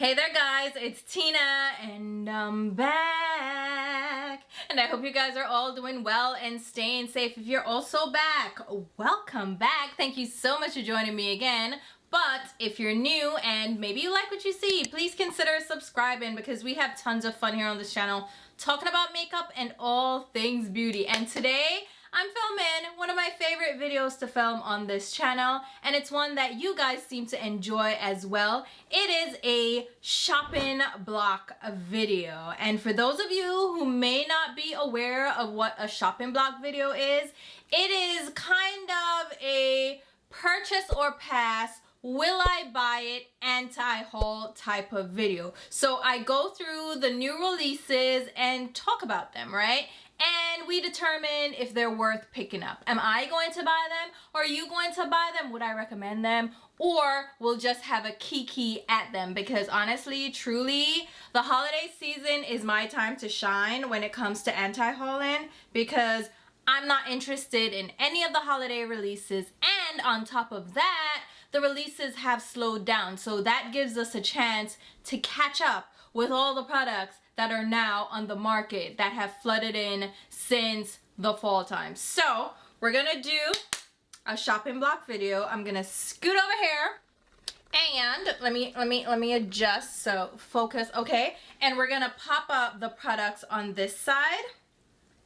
Hey there guys, it's Tina and I'm back. And I hope you guys are all doing well and staying safe. If you're also back, welcome back. Thank you so much for joining me again. But if you're new and maybe you like what you see, please consider subscribing because we have tons of fun here on this channel talking about makeup and all things beauty. And today I'm filming one of my favorite videos to film on this channel, and it's one that you guys seem to enjoy as well. It is a shopping block video, and for those of you who may not be aware of what a shopping block video is, it is kind of a purchase or pass, will I buy it, anti-haul type of video. So I go through the new releases and talk about them, right? And we determine if they're worth picking up. Am I going to buy them? Or are you going to buy them? Would I recommend them? Or we'll just have a kiki at them, because honestly, truly, the holiday season is my time to shine when it comes to anti-hauling, because I'm not interested in any of the holiday releases, and on top of that, the releases have slowed down, so that gives us a chance to catch up with all the products that are now on the market that have flooded in since the fall time. So we're gonna do a shopping block video. I'm gonna scoot over here and let me adjust, so focus, okay? And we're gonna pop up the products on this side.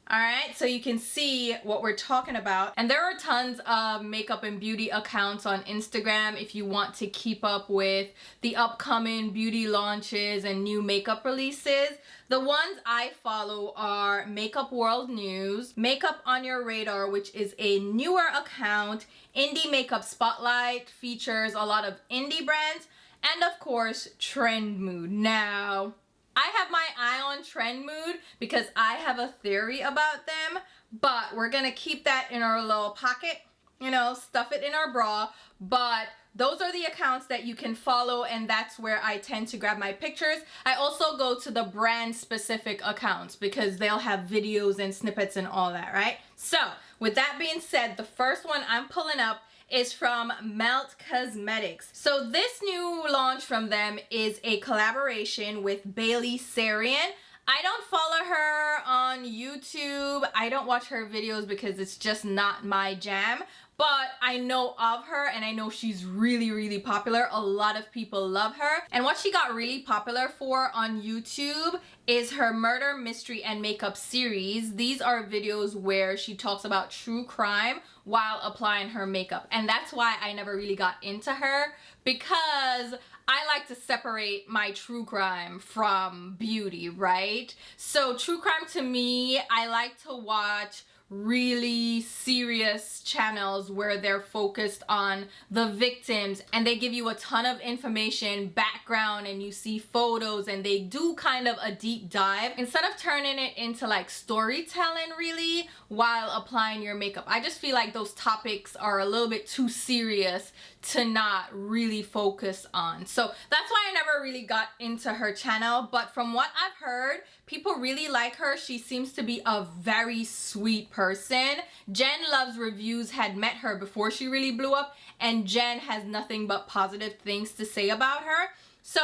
All right, so you can see what we're talking about. And there are tons of makeup and beauty accounts on Instagram if you want to keep up with the upcoming beauty launches and new makeup releases. The ones I follow are Makeup World News, Makeup on Your Radar, which is a newer account, Indie Makeup Spotlight, features a lot of indie brands, and of course, Trend Mood. Now, I have my eye on Trend Mood because I have a theory about them, but we're gonna keep that in our little pocket, you know, stuff it in our bra. But those are the accounts that you can follow, and that's where I tend to grab my pictures. I also go to the brand specific accounts because they'll have videos and snippets and all that, right? So with that being said, the first one I'm pulling up is from Melt Cosmetics. So this new launch from them is a collaboration with Sarian. I don't follow her on YouTube. I don't watch her videos because it's just not my jam. But I know of her and I know she's really, really popular. A lot of people love her. And what she got really popular for on YouTube is her murder, mystery, and makeup series. These are videos where she talks about true crime while applying her makeup. And that's why I never really got into her, because I like to separate my true crime from beauty, right? So true crime to me, I like to watch really serious channels where they're focused on the victims and they give you a ton of information, background, and you see photos, and they do kind of a deep dive instead of turning it into like storytelling really while applying your makeup. I just feel like those topics are a little bit too serious to not really focus on. So that's why I never really got into her channel, but from what I've heard, people really like her. She seems to be a very sweet person. Jen Loves Reviews had met her before she really blew up, and Jen has nothing but positive things to say about her. So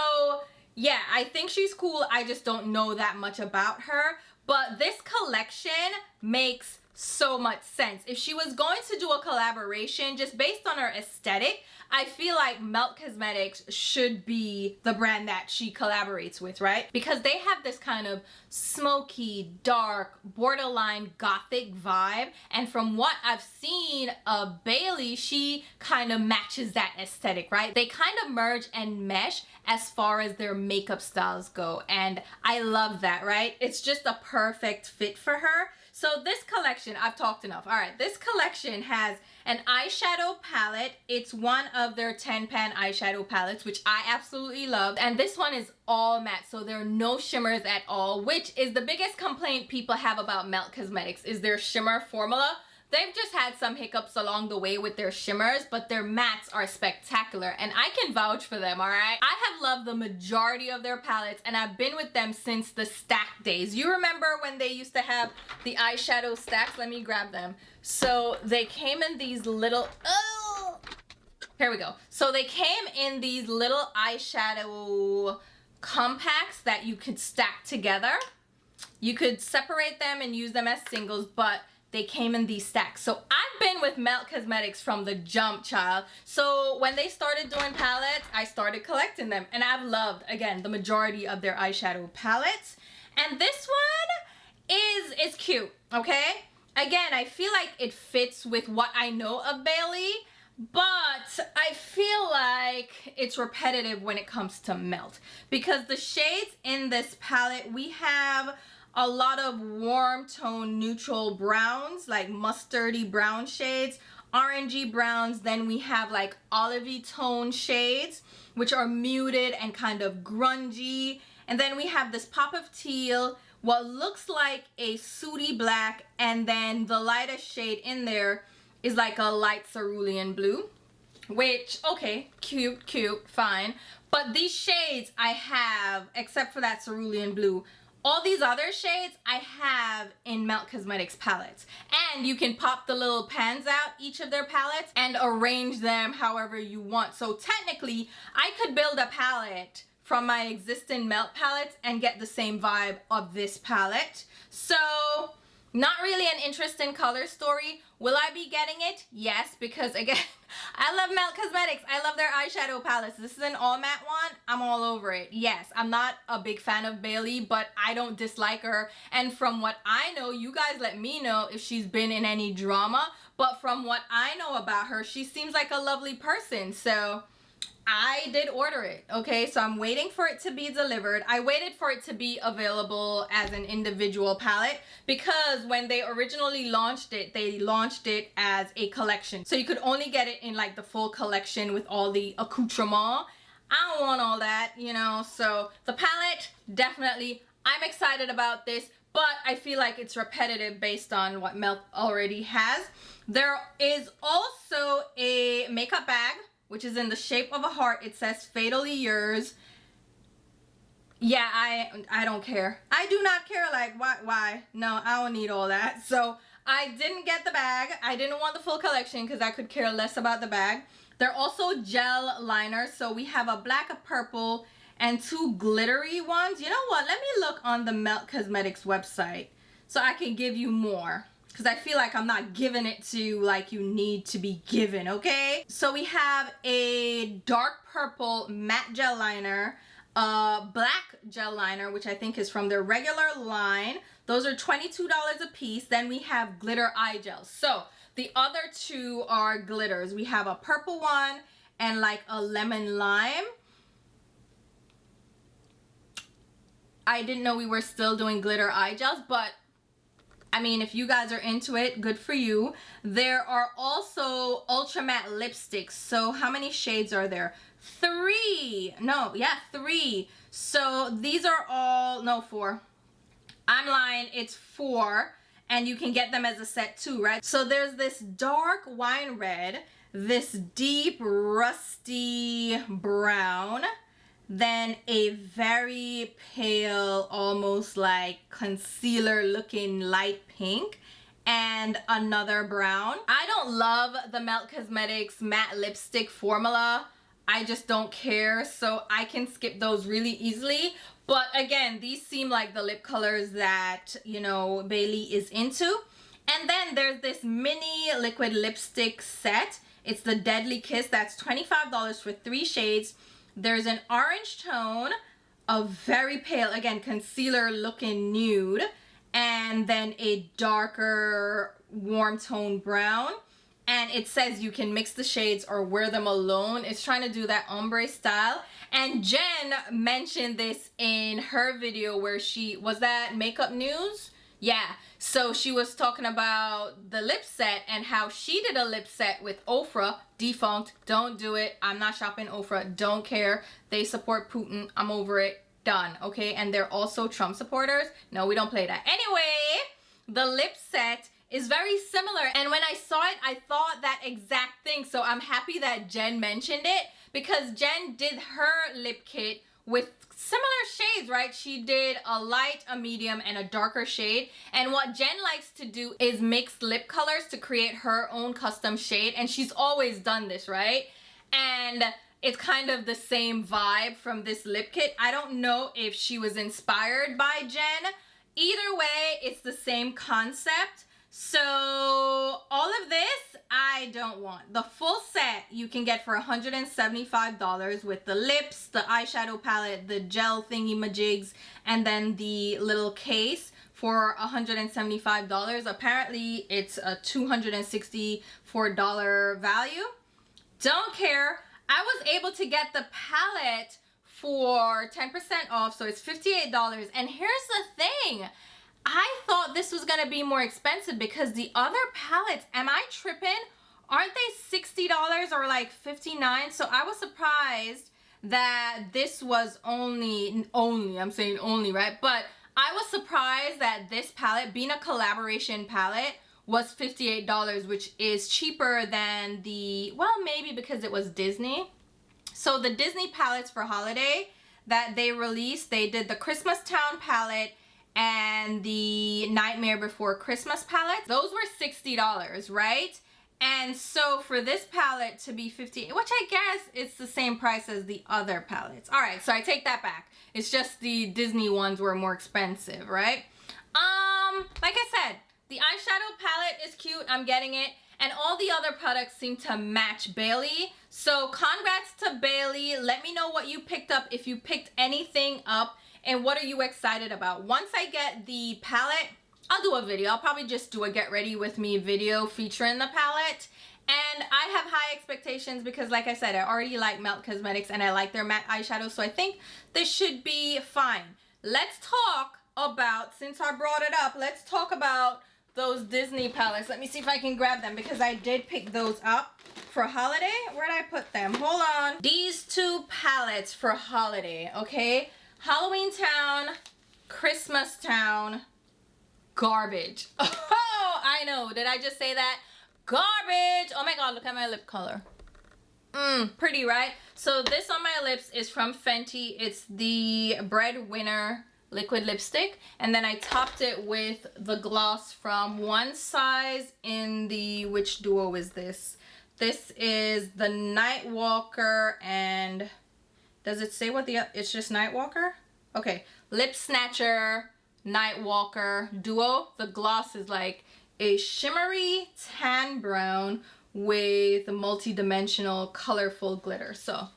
yeah, I think she's cool. I just don't know that much about her, but this collection makes so much sense. If she was going to do a collaboration just based on her aesthetic, I feel like Melt Cosmetics should be the brand that she collaborates with, right? Because they have this kind of smoky, dark, borderline gothic vibe, and from what I've seen of Bailey, she kind of matches that aesthetic, right? They kind of merge and mesh as far as their makeup styles go, and I love that, right? It's just a perfect fit for her. So this collection, I've talked enough. All right, this collection has an eyeshadow palette. It's one of their 10-pan eyeshadow palettes, which I absolutely love. And this one is all matte, so there are no shimmers at all, which is the biggest complaint people have about Melt Cosmetics, is their shimmer formula. They've just had some hiccups along the way with their shimmers, but their mattes are spectacular, and I can vouch for them, all right? I have loved the majority of their palettes, and I've been with them since the stack days. You remember when they used to have the eyeshadow stacks? Let me grab them. So they came in these little, oh, here we go. So they came in these little eyeshadow compacts that you could stack together. You could separate them and use them as singles, but they came in these stacks. So I've been with Melt Cosmetics from the jump, child. So when they started doing palettes, I started collecting them. And I've loved, again, the majority of their eyeshadow palettes. And this one is cute, okay? Again, I feel like it fits with what I know of Bailey, but I feel like it's repetitive when it comes to Melt. Because the shades in this palette, we have a lot of warm tone neutral browns, like mustardy brown shades, orangey browns. Then we have like olivey tone shades, which are muted and kind of grungy. And then we have this pop of teal, what looks like a sooty black, and then the lightest shade in there is like a light cerulean blue, which, okay, cute, fine. But these shades I have, except for that cerulean blue, all these other shades I have in Melt Cosmetics palettes. And you can pop the little pans out, each of their palettes, and arrange them however you want. So technically, I could build a palette from my existing Melt palettes and get the same vibe of this palette. So, not really an interesting color story. Will I be getting it? Yes, because again, I love Melt Cosmetics. I love their eyeshadow palettes. This is an all matte one. I'm all over it. Yes, I'm not a big fan of Bailey, but I don't dislike her. And from what I know, you guys let me know if she's been in any drama. But from what I know about her, she seems like a lovely person. So I did order it, okay? So I'm waiting for it to be delivered. I waited for it to be available as an individual palette because when they originally launched it, they launched it as a collection. So you could only get it in like the full collection with all the accoutrements. I don't want all that, you know? So the palette, definitely, I'm excited about this, but I feel like it's repetitive based on what Melt already has. There is also a makeup bag, which is in the shape of a heart. It says Fatally Yours. Yeah, I don't care. I do not care. Like, why? No, I don't need all that. So I didn't get the bag. I didn't want the full collection because I could care less about the bag. They're also gel liners. So we have a black, a purple, and two glittery ones. You know what? Let me look on the Melt Cosmetics website so I can give you more, because I feel like I'm not giving it to you like you need to be given, okay? So we have a dark purple matte gel liner, a black gel liner, which I think is from their regular line. Those are $22 a piece. Then we have glitter eye gels. So the other two are glitters. We have a purple one and like a lemon lime. I didn't know we were still doing glitter eye gels, but I mean, if you guys are into it, good for you. There are also ultra matte lipsticks. So how many shades are there? 3. No, yeah, 3. So these are all, no, 4. I'm lying, it's 4. And you can get them as a set too, right? So there's this dark wine red, this deep rusty brown, then a very pale, almost like concealer looking light pink, and another brown. I don't love the Melt Cosmetics matte lipstick formula. I just don't care, so I can skip those really easily. But again, these seem like the lip colors that, you know, Bailey is into. And then there's this mini liquid lipstick set. It's the Deadly Kiss. That's $25 for 3 shades. There's an orange tone, a very pale, again, concealer looking nude, and then a darker warm tone brown. And it says you can mix the shades or wear them alone. It's trying to do that ombre style. And Jen mentioned this in her video where she, was that Makeup News? Yeah, so she was talking about the lip set and how she did a lip set with Ofra, defunct, don't do it. I'm not shopping Ofra, don't care. They support Putin, I'm over it, done, okay? And they're also Trump supporters. No, we don't play that. Anyway, the lip set is very similar. And when I saw it, I thought that exact thing. So I'm happy that Jen mentioned it because Jen did her lip kit with similar shades, right? She did a light, a medium, and a darker shade. And what Jen likes to do is mix lip colors to create her own custom shade. And she's always done this, right? And it's kind of the same vibe from this lip kit. I don't know if she was inspired by Jen. Either way, it's the same concept. So all of this, I don't want. The full set you can get for $175 with the lips, the eyeshadow palette, the gel thingy majigs, and then the little case for $175. Apparently, it's a $264 value. Don't care. I was able to get the palette for 10% off, so it's $58. And here's the thing. I thought this was gonna be more expensive because the other palettes, am I tripping? Aren't they $60 or like $59? So I was surprised that this was only, I'm saying only, right? But I was surprised that this palette, being a collaboration palette, was $58, which is cheaper than the, well, maybe because it was Disney. So the Disney palettes for holiday that they released, they did the Christmas Town palette and the Nightmare Before Christmas palette. Those were $60, right? And so for this palette to be $58, which I guess it's the same price as the other palettes. All right, so I take that back. It's just the Disney ones were more expensive, right? Like I said, the eyeshadow palette is cute. I'm getting it. And all the other products seem to match Bailey. So congrats to Bailey. Let me know what you picked up, if you picked anything up, and what are you excited about. Once I get the palette, I'll do a video. I'll probably just do a get ready with me video featuring the palette. And I have high expectations because, like I said, I already like Melt Cosmetics and I like their matte eyeshadow. So I think this should be fine. Let's talk about, since I brought it up, let's talk about those Disney palettes. Let me see if I can grab them because I did pick those up for holiday. Where'd I put them? Hold on. These two palettes for holiday, okay? Halloween Town, Christmas Town, garbage. Oh, I know. Did I just say that? Garbage. Oh my God, look at my lip color. Pretty, right? So this on my lips is from Fenty. It's the Breadwinner liquid lipstick, and then I topped it with the gloss from One Size in the, which duo is this? This is the Nightwalker, and does it say what the, it's just Nightwalker? Okay, Lip Snatcher, Nightwalker duo. The gloss is like a shimmery tan brown with multi-dimensional colorful glitter. So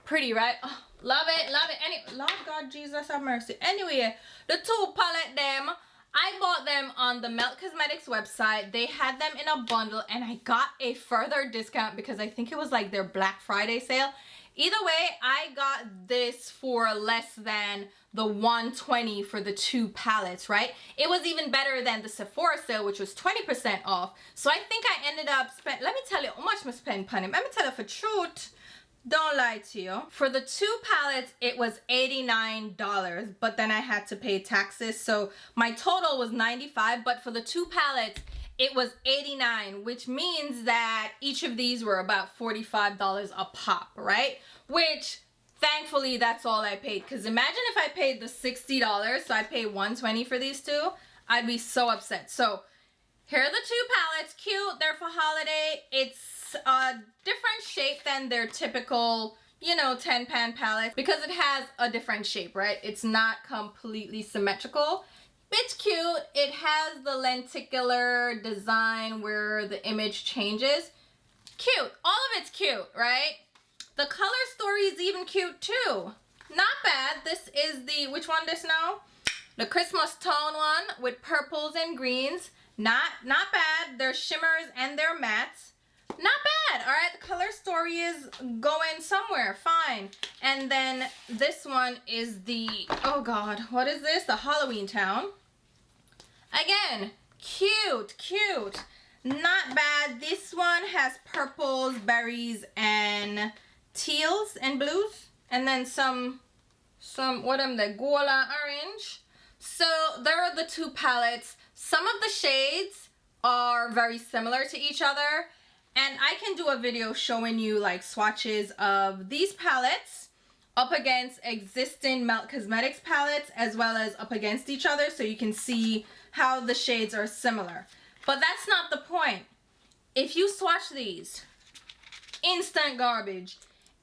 pretty, right? Oh, love it, love it. Lord God, Jesus have mercy. Anyway, the two palette them, I bought them on the Melt Cosmetics website. They had them in a bundle and I got a further discount because I think it was like their Black Friday sale. Either way, I got this for less than the $120 for the two palettes, right? It was even better than the Sephora sale, which was 20% off. So I think I ended up spending, let me tell you how much I spent on it. Let me tell you for truth. Don't lie to you. For the two palettes, it was $89, but then I had to pay taxes. So my total was $95, but for the two palettes, it was $89, which means that each of these were about $45 a pop, right? Which, thankfully, that's all I paid. Because imagine if I paid the $60, so I paid $120 for these two, I'd be so upset. So here are the two palettes. Cute. They're for holiday. It's a different shape than their typical, you know, 10-pan palette because it has a different shape, right? It's not completely symmetrical. It's cute. It has the lenticular design where the image changes. Cute. All of it's cute, right? The color story is even cute too. Not bad. This is the, which one this now? The Christmas tone one with purples and greens. Not bad. There's shimmers and they're mattes. Not bad. All right, the color story is going somewhere. Fine. And then this one is the, oh God, what is this? The Halloween Town. Again, cute, cute. Not bad. This one has purples, berries, and teals and blues. And then some what am they? Gola orange. So there are the two palettes. Some of the shades are very similar to each other. And I can do a video showing you like swatches of these palettes up against existing Melt Cosmetics palettes as well as up against each other so you can see how the shades are similar. But that's not the point. If you swatch these, instant garbage.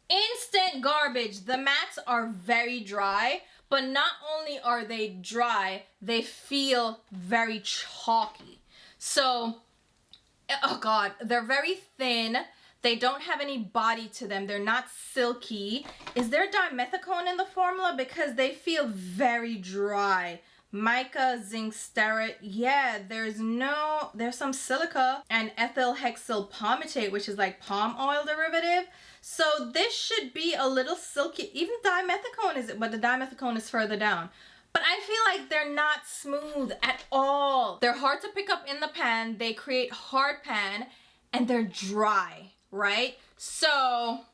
Instant garbage. The mattes are very dry, but not only are they dry, they feel very chalky. So, oh God, they're very thin. They don't have any body to them. They're not silky. Is there dimethicone in the formula? Because they feel very dry. Mica, zinc stearate. Yeah, there's some silica and ethyl hexyl palmitate, which is like palm oil derivative. So this should be a little silky. Even dimethicone is it, but the dimethicone is further down. But I feel like they're not smooth at all. They're hard to pick up in the pan. They create hard pan and they're dry, right? So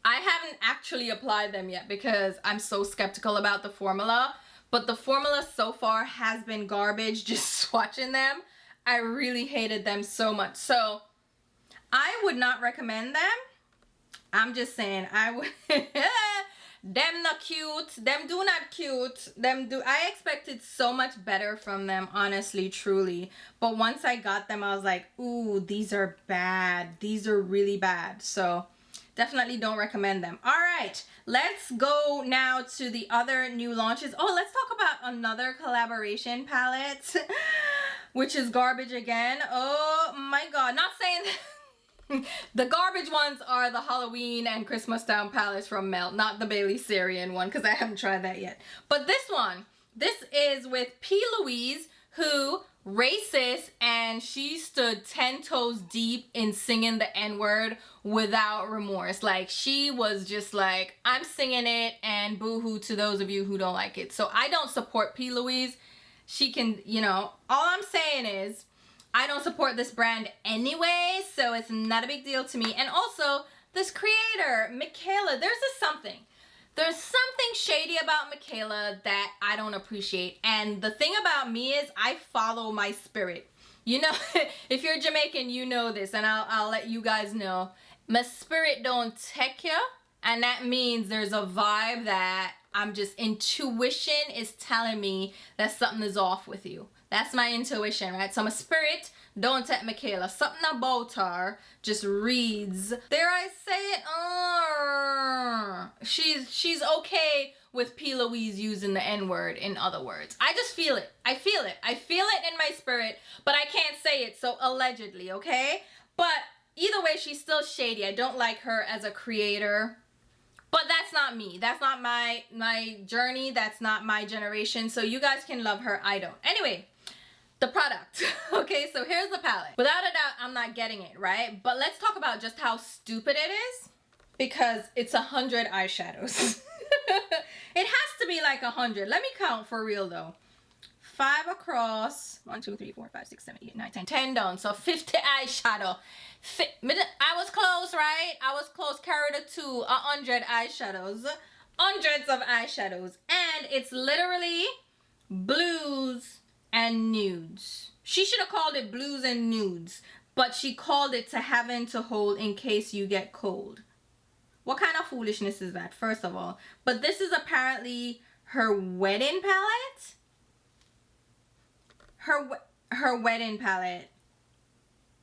I haven't actually applied them yet because I'm so skeptical about the formula. But the formula so far has been garbage. Just swatching them, I really hated them so much. So I would not recommend them. I'm just saying, I would. Them not cute. Them do not cute. Them do. I expected so much better from them, honestly, truly. But once I got them, I was like, ooh, these are bad. These are really bad. So definitely don't recommend them. All right, let's go now to the other new launches. Oh, let's talk about another collaboration palette, which is garbage again. Oh my God, not saying the garbage ones are the Halloween and Christmas Town palettes from Melt, not the Bailey Sarian one, because I haven't tried that yet. But this one, this is with P.Louise, who racist, and she stood 10 toes deep in singing the N-word without remorse. Like, she was just like, I'm singing it, and boo-hoo to those of you who don't like it. So I don't support P.Louise. She can, you know, all I'm saying is I don't support this brand anyway, so it's not a big deal to me. And also, this creator, Mikayla, there's something shady about Mikayla that I don't appreciate. And the thing about me is I follow my spirit. You know, if you're Jamaican, you know this, and I'll let you guys know. My spirit don't take you, and that means there's a vibe that I'm just, intuition is telling me that something is off with you. That's my intuition, right? So my spirit don't take Mikayla. Something about her just reads, dare I say it? She's okay with P.Louise using the N-word, in other words. I just feel it. I feel it. I feel it in my spirit, but I can't say it, so allegedly, okay? But either way, she's still shady. I don't like her as a creator. But that's not me. That's not my journey. That's not my generation. So you guys can love her. I don't. Anyway, the product. Okay, so here's the palette. Without a doubt, I'm not getting it, right? But let's talk about just how stupid it is, because it's 100 eyeshadows. It has to be like 100. Let me count for real though. 5 across. 1, 2, 3, 4, 5, 6, 7, 8, 9, 10. 10 down. So 50 eyeshadow. I was close, right? I was close. Carried it to 100 eyeshadows. Hundreds of eyeshadows. And it's literally blues and nudes. She should have called it blues and nudes, but she called it to heaven to hold in case you get cold. What kind of foolishness is that, first of all? But this is apparently her wedding palette. Her wedding palette.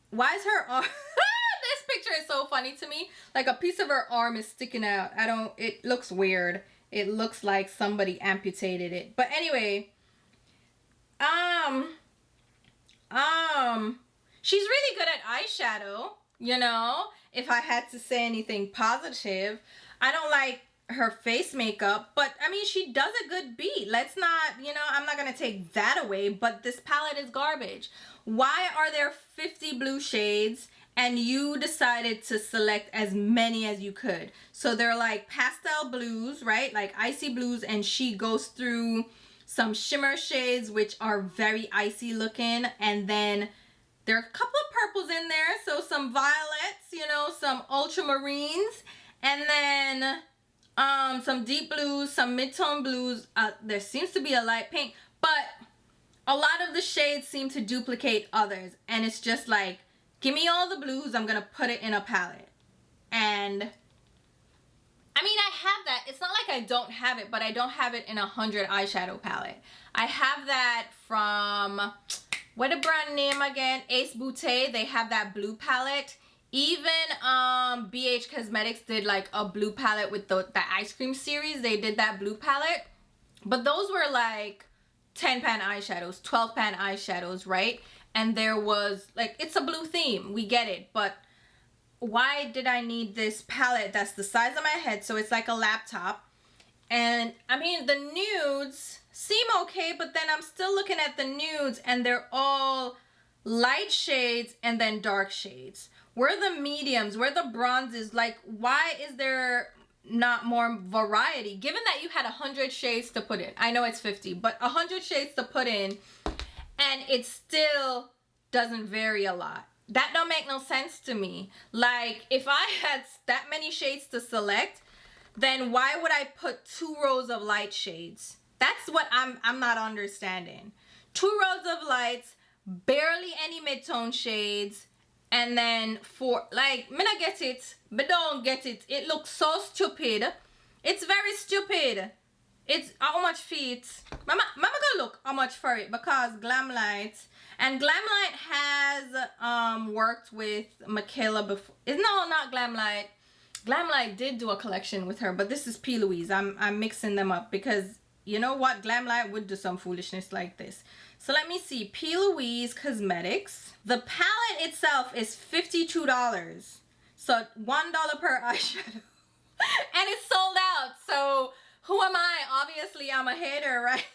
Why is her arm... This picture is so funny to me. Like a piece of her arm is sticking out. It looks weird. It looks like somebody amputated it. But anyway, she's really good at eyeshadow, you know, if I had to say anything positive. I don't like her face makeup, but I mean, she does a good beat. Let's not, you know, I'm not gonna take that away, but this palette is garbage. Why are there 50 blue shades and you decided to select as many as you could? So they're like pastel blues, right? Like icy blues, and she goes through some shimmer shades which are very icy looking, and then there are a couple of purples in there, so some violets, you know, some ultramarines, and then some deep blues, some mid-tone blues. There seems to be a light pink, but a lot of the shades seem to duplicate others, and it's just like, give me all the blues, I'm gonna put it in a palette. And I mean, I have that. It's not like I don't have it, but I don't have it in 100 eyeshadow palette. I have that from, what a brand name again? Ace Beauté. They have that blue palette Even BH Cosmetics did like a blue palette with the ice cream series. They did that blue palette, but those were like 10-pan eyeshadows, 12-pan eyeshadows, right? And there was like, it's a blue theme, we get it, but why did I need this palette that's the size of my head? So it's like a laptop. And I mean, the nudes seem okay, but then I'm still looking at the nudes and they're all light shades and then dark shades. Where are the mediums? Where are the bronzes? Like, why is there not more variety? Given that you had 100 shades to put in. I know it's 50, but 100 shades to put in, and it still doesn't vary a lot. That don't make no sense to me. Like, if I had that many shades to select, then why would I put 2 rows of light shades? That's what I'm not understanding. 2 rows of lights, barely any mid-tone shades, and then for, like, me not get it, but don't get it. It looks so stupid. It's very stupid. It's how much feet. Mama go look how much for it, because Glamlite, and Glamlite has worked with Mikayla before. No, not Glamlite. Glamlite did do a collection with her, but this is P.Louise. I'm mixing them up because you know what? Glamlite would do some foolishness like this. So let me see. P.Louise Cosmetics. The palette itself is $52. So $1 per eyeshadow. And it's sold out. So who am I? Obviously, I'm a hater, right?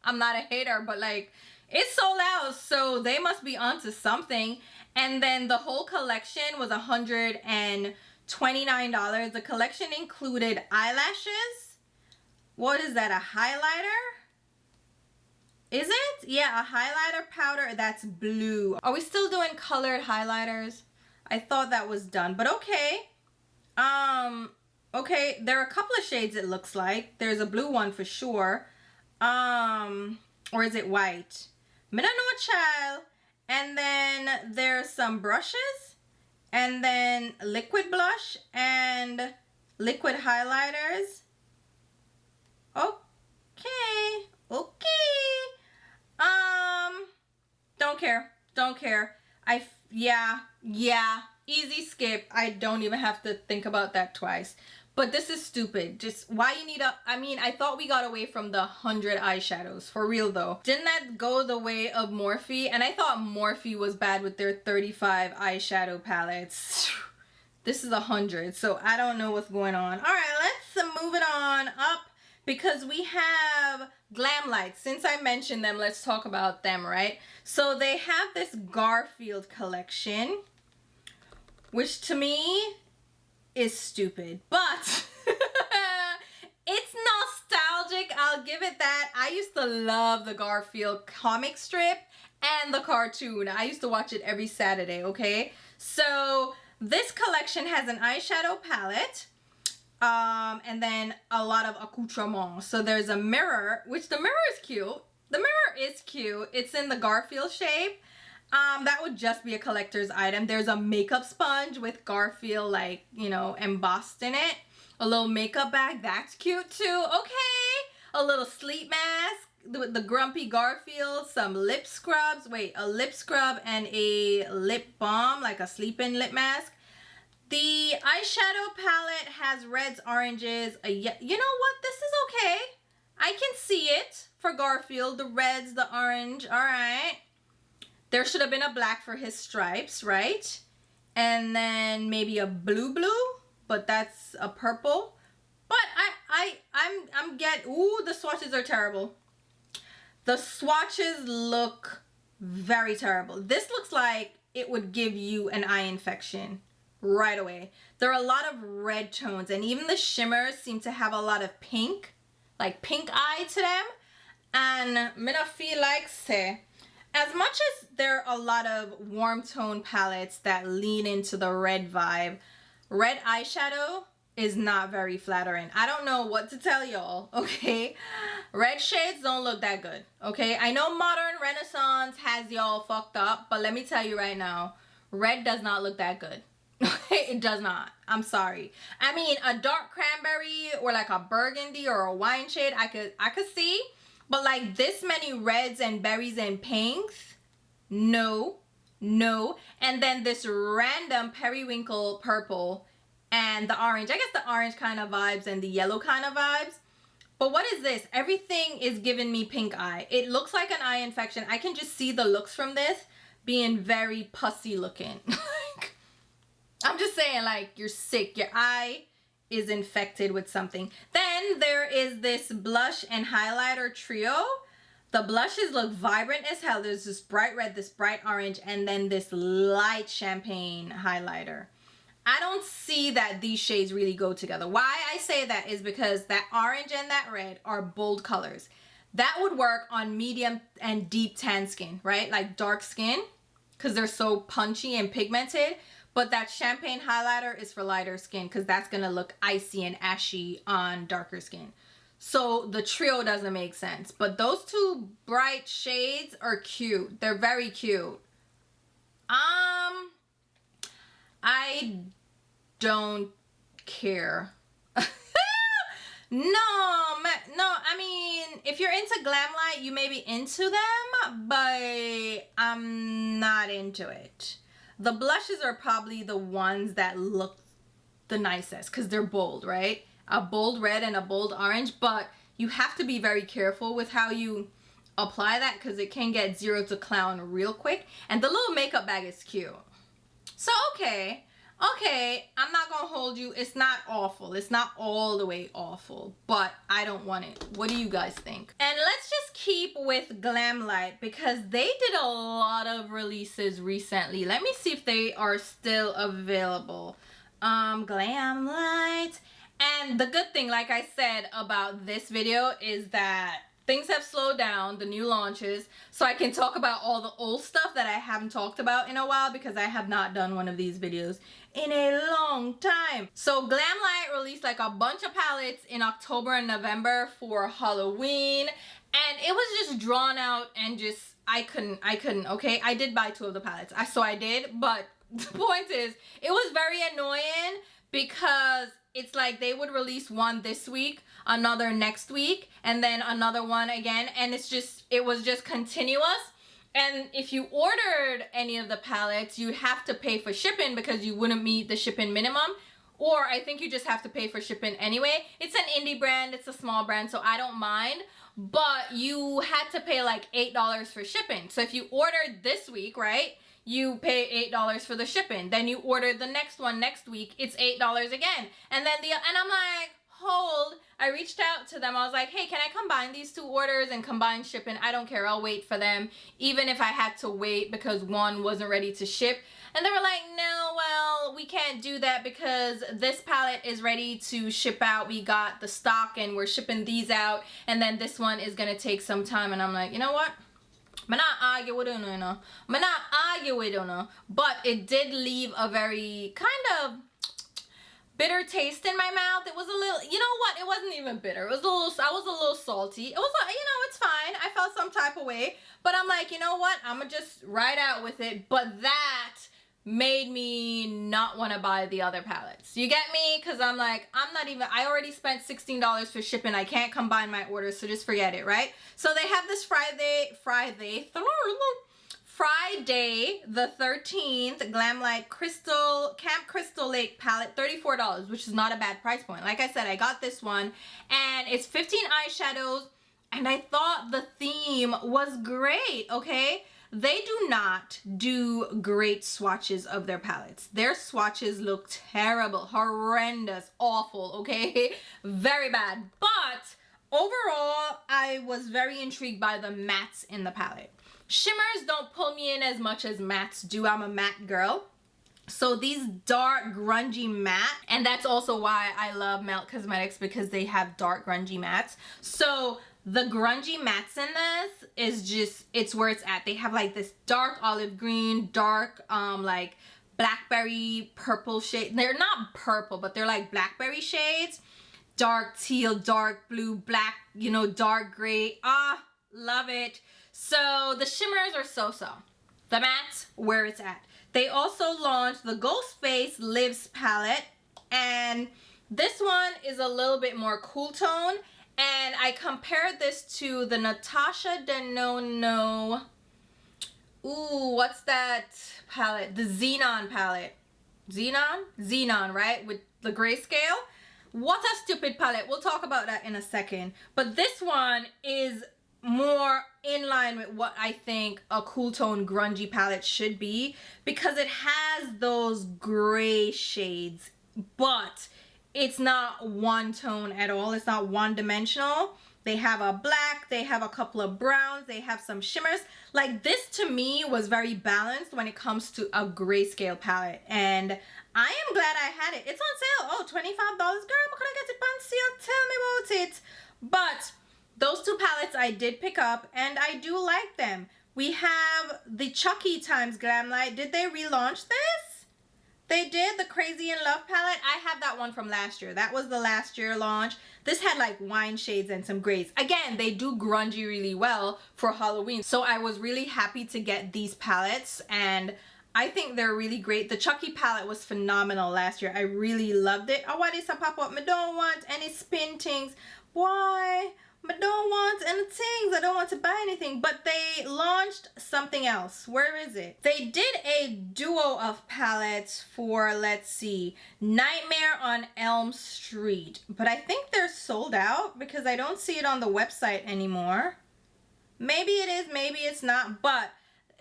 I'm not a hater, but like, it's sold out. So they must be onto something. And then the whole collection was $129. The collection included eyelashes. What is that? A highlighter? Is it? Yeah, a highlighter powder that's blue. Are we still doing colored highlighters? I thought that was done, but okay. Okay, there are a couple of shades it looks like. There's a blue one for sure. Or is it white? I don't know, child. And then there's some brushes. And then liquid blush and liquid highlighters. Okay. Okay. Don't care. Yeah, easy skip. I don't even have to think about that twice. But this is stupid. Just why you need I mean, I thought we got away from the 100 eyeshadows. For real though. Didn't that go the way of Morphe? And I thought Morphe was bad with their 35 eyeshadow palettes. This is 100. So I don't know what's going on. All right, let's move it on up. Because we have Glamlite. Since I mentioned them, let's talk about them, right? So they have this Garfield collection, which to me is stupid, but it's nostalgic. I'll give it that. I used to love the Garfield comic strip and the cartoon. I used to watch it every Saturday, okay? So this collection has an eyeshadow palette. And then a lot of accoutrements. So there's a mirror, which the mirror is cute. The mirror is cute. It's in the Garfield shape. That would just be a collector's item. There's a makeup sponge with Garfield, like, you know, embossed in it. A little makeup bag. That's cute too. Okay. A little sleep mask with the grumpy Garfield. Some lip scrubs. Wait, a lip scrub and a lip balm, like a sleep-in lip mask. The eyeshadow palette has reds, oranges. You know what? This is okay. I can see it for Garfield. The reds, the orange. All right. There should have been a black for his stripes, right? And then maybe a blue, but that's a purple. But I'm ooh, the swatches are terrible. The swatches look very terrible. This looks like it would give you an eye infection right away. There are a lot of red tones, and even the shimmers seem to have a lot of pink, like pink eye to them. And me not feel like say, as much as there are a lot of warm tone palettes that lean into the red vibe, red eyeshadow is not very flattering. I don't know what to tell y'all, okay? Red shades don't look that good, okay? I know modern Renaissance has y'all fucked up, but let me tell you right now, red does not look that good. It does not. I'm sorry. I mean, a dark cranberry or like a burgundy or a wine shade, I could see. But like this many reds and berries and pinks, no. No. And then this random periwinkle purple and the orange. I guess the orange kind of vibes and the yellow kind of vibes. But what is this? Everything is giving me pink eye. It looks like an eye infection. I can just see the looks from this being very pussy looking. I'm just saying, like, you're sick. Your eye is infected with something. Then there is this blush and highlighter trio. The blushes look vibrant as hell. There's this bright red, this bright orange, and then this light champagne highlighter. I don't see that these shades really go together. Why I say that is because that orange and that red are bold colors. That would work on medium and deep tan skin, right? Like dark skin, because they're so punchy and pigmented. But that champagne highlighter is for lighter skin, because that's going to look icy and ashy on darker skin. So the trio doesn't make sense. But those two bright shades are cute. They're very cute. I don't care. No, I mean, if you're into Glamlite, you may be into them, but I'm not into it. The blushes are probably the ones that look the nicest because they're bold, right? A bold red and a bold orange, but you have to be very careful with how you apply that because it can get zero to clown real quick. And the little makeup bag is cute. So, okay, I'm not gonna hold you. It's not awful. It's not all the way awful, but I don't want it. What do you guys think? And let's just keep with Glamlite because they did a lot of releases recently. Let me see if they are still available. Glamlite. And the good thing, like I said about this video, is that things have slowed down, the new launches, so I can talk about all the old stuff that I haven't talked about in a while because I have not done one of these videos in a long time. So Glamlite released like a bunch of palettes in October and November for Halloween, and it was just drawn out and just, I couldn't, okay? I did buy 2 of the palettes, so I did, but the point is, it was very annoying because it's like they would release one this week, another next week, and then another one again, and it was just continuous. And if you ordered any of the palettes, you have to pay for shipping because you wouldn't meet the shipping minimum, or I think you just have to pay for shipping anyway. It's an indie brand, it's a small brand, so I don't mind, but you had to pay like $8 for shipping. So if you ordered this week, right, you pay $8 for the shipping. Then you order the next one next week, it's $8 again. And then and I'm like, hold. I reached out to them. I was like, hey, can I combine these 2 orders and combine shipping? I don't care. I'll wait for them, even if I had to wait because one wasn't ready to ship. And they were like, no, well, we can't do that because this palette is ready to ship out. We got the stock and we're shipping these out. And then this one is going to take some time. And I'm like, you know what? I'm not argue with it, no. I'm not argue with it, no. But it did leave a very kind of bitter taste in my mouth. It was a little, you know what? It wasn't even bitter. It was a little, I was a little salty. It was, you know, it's fine. I felt some type of way. But I'm like, you know what? I'm going to just ride out with it. But that made me not want to buy the other palettes. You get me? Because I'm like, I already spent $16 for shipping. I can't combine my orders, so just forget it, right? So they have this Friday the 13th Glamlite Camp Crystal Lake palette, $34, which is not a bad price point. Like I said, I got this one, and it's 15 eyeshadows, and I thought the theme was great, okay? They do not do great swatches of their palettes. Their swatches look terrible, horrendous, awful, okay? Very bad. But overall, I was very intrigued by the mattes in the palette. Shimmers don't pull me in as much as mattes do. I'm a matte girl. So these dark grungy matte, and that's also why I love Melt Cosmetics, because they have dark grungy mattes. So the grungy mattes in this is just, it's where it's at. They have like this dark olive green, dark like blackberry purple shade. They're not purple, but they're like blackberry shades. Dark teal, dark blue, black, you know, dark gray. Ah, love it. So the shimmers are so-so. The mattes, where it's at. They also launched the Ghostface Lives palette, and this one is a little bit more cool tone, and I compared this to the NATASHA DENONA Ooh, what's that palette? The Xenon palette. Xenon, right? With the grayscale. What a stupid palette. We'll talk about that in a second. But this one is more in line with what I think a cool tone grungy palette should be, because it has those gray shades, but it's not one tone at all. It's not one dimensional. They have a black, they have a couple of browns, they have some shimmers. Like, this to me was very balanced when it comes to a grayscale palette, and I am glad I had it. It's on sale. Oh, $25. Girl, I'm gonna get it on sale. Tell me about it. But those two palettes I did pick up, and I do like them. We have the Chucky times Glamlite. Did they relaunch this? They did, the Crazy in Love palette. I have that one from last year. That was the last year launch. This had like wine shades and some grays. Again, they do grungy really well for Halloween. So I was really happy to get these palettes, and I think they're really great. The Chucky palette was phenomenal last year. I really loved it. Oh, why this a pop up? I don't want any spin things. Why? I don't want any things. I don't want to buy anything. But they launched something else. Where is it? They did a duo of palettes for, let's see, Nightmare on Elm Street. But I think they're sold out because I don't see it on the website anymore. Maybe it is, maybe it's not. But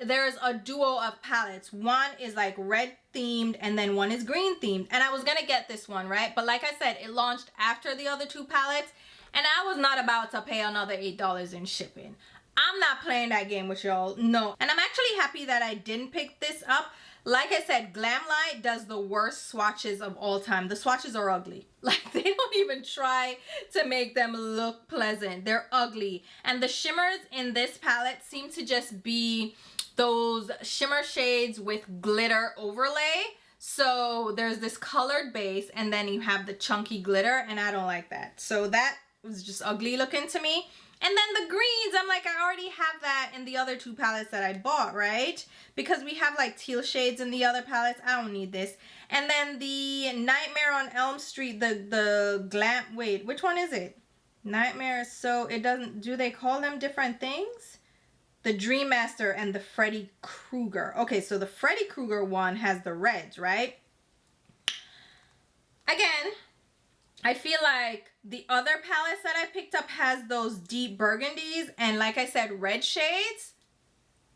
there's a duo of palettes. One is like red themed and then one is green themed. And I was going to get this one, right? But like I said, it launched after the other two palettes. And I was not about to pay another $8 in shipping. I'm not playing that game with y'all. No. And I'm actually happy that I didn't pick this up. Like I said, Glamlite does the worst swatches of all time. The swatches are ugly. Like, they don't even try to make them look pleasant. They're ugly. And the shimmers in this palette seem to just be those shimmer shades with glitter overlay. So there's this colored base and then you have the chunky glitter, and I don't like that. So that was just ugly looking to me. And then the greens, I'm like, I already have that in the other two palettes that I bought, right? Because we have like teal shades in the other palettes. I don't need this. And then the Nightmare on Elm Street, the glam, wait, which one is it? Nightmare, so it doesn't, do they call them different things? The Dream Master and the Freddy Krueger. Okay, so the Freddy Krueger one has the reds, right? Again, I feel like the other palettes that I picked up has those deep burgundies and, like I said, red shades.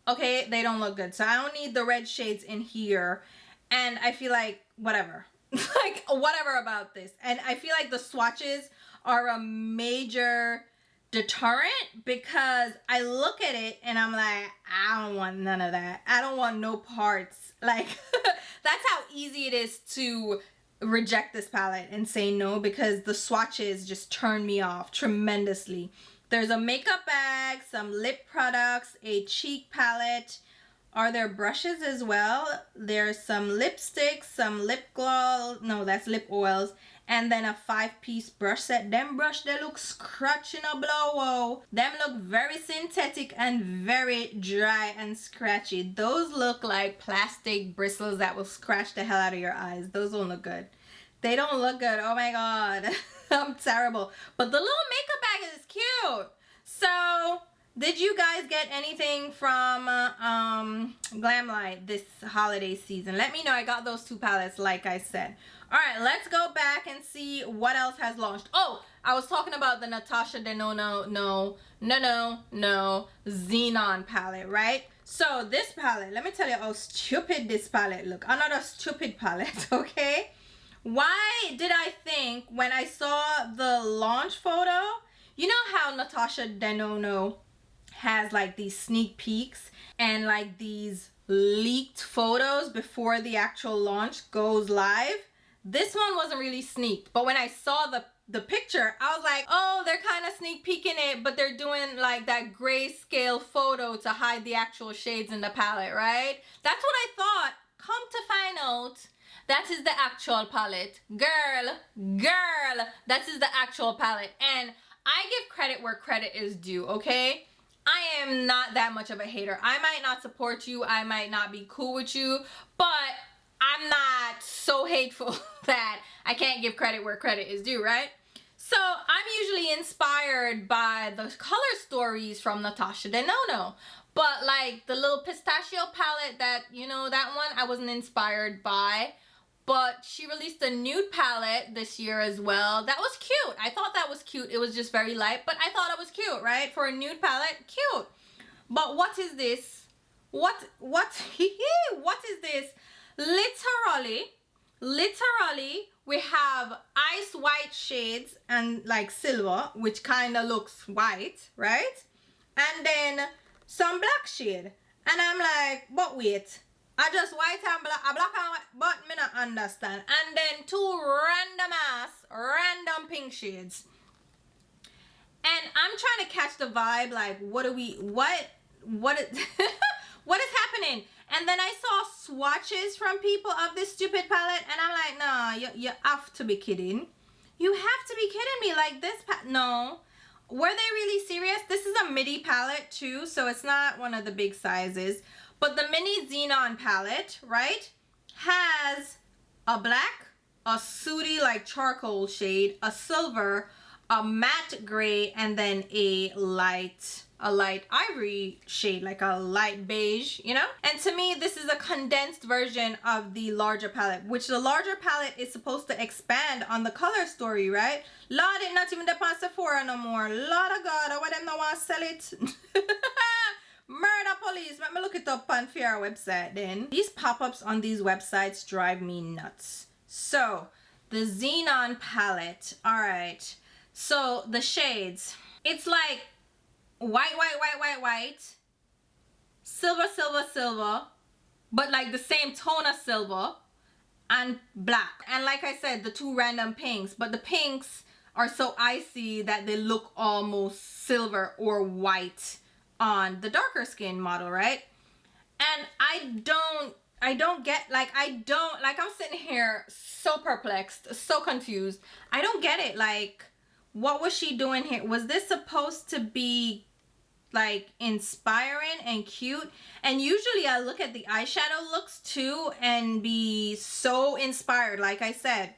Okay, they don't look good. So I don't need the red shades in here. And I feel like whatever. Like, whatever about this. And I feel like the swatches are a major deterrent because I look at it and I'm like, I don't want none of that. I don't want no parts. Like, that's how easy it is to reject this palette and say no, because the swatches just turn me off tremendously. There's a makeup bag, some lip products, a cheek palette. Are there brushes as well? There's some lipsticks, some lip gloss, no, that's lip oils, and then a 5-piece brush set. Them brush, they look scratchy in a blow. Them look very synthetic and very dry and scratchy. Those look like plastic bristles that will scratch the hell out of your eyes. Those don't look good. They don't look good. Oh my god. I'm terrible. But the little makeup bag is cute. So, did you guys get anything from Glamlite this holiday season? Let me know. I got those two palettes, like I said. Alright, let's go back and see what else has launched. Oh, I was talking about the NATASHA DENONA, no, Xenon palette, right? So, this palette, let me tell you how stupid this palette look. Another stupid palette, okay? Why did I think when I saw the launch photo, you know how NATASHA DENONA has like these sneak peeks and like these leaked photos before the actual launch goes live? This one wasn't really sneaked, but when I saw the picture, I was like, oh, they're kind of sneak peeking it, but they're doing like that grayscale photo to hide the actual shades in the palette, right? That's what I thought. Come to find out, that is the actual palette. Girl, that is the actual palette. And I give credit where credit is due, okay? I am not that much of a hater. I might not support you, I might not be cool with you, but I'm not so hateful that I can't give credit where credit is due, right? So So I'm usually inspired by the color stories from NATASHA DENONA. But like the little pistachio palette that, you know, that one I wasn't inspired by. But she released a nude palette this year as well. That was cute. I thought that was cute. It was just very light, but I thought it was cute, right? For a nude palette, cute. But what is this? What is this? Literally, we have ice white shades and like silver, which kind of looks white, right? And then some black shade. And I'm like, but wait, I just white and black, a black and white, but me not understand. And then two random pink shades. And I'm trying to catch the vibe, like, what is what is happening? And then I saw swatches from people of this stupid palette, and I'm like, nah, you have to be kidding. You have to be kidding me. Like this no. Were they really serious? This is a midi palette too, so it's not one of the big sizes. But the mini Xenon palette, right, has a black, a sooty like charcoal shade, a silver, a matte gray, and then a light ivory shade, like a light beige, you know? And to me, this is a condensed version of the larger palette, which the larger palette is supposed to expand on the color story, right? Lord, it not even the Sephora no more. Lord of God, I want them to want to sell it. Murder police. Let me look it up on our website then. These pop-ups on these websites drive me nuts. So, the Xenon palette. All right. So, the shades. It's like white, silver, but like the same tone of silver, and black. And like I said, the two random pinks, but the pinks are so icy that they look almost silver or white on the darker skin model, right? And I don't get, like, I'm sitting here so perplexed, so confused. I don't get it. Like, what was she doing here? Was this supposed to be like inspiring and cute? And usually I look at the eyeshadow looks too and be so inspired, like I said,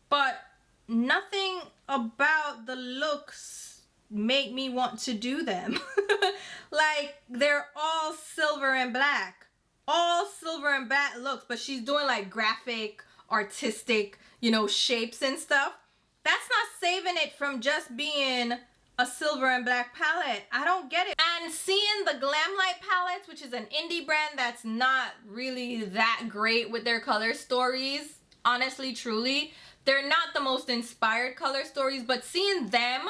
but nothing about the looks make me want to do them. Like, they're all silver and black, looks, but she's doing like graphic, artistic, you know, shapes and stuff. That's not saving it from just being a silver and black palette. I don't get it. And seeing the Glamlite palettes, which is an indie brand that's not really that great with their color stories, honestly, truly, they're not the most inspired color stories, but seeing them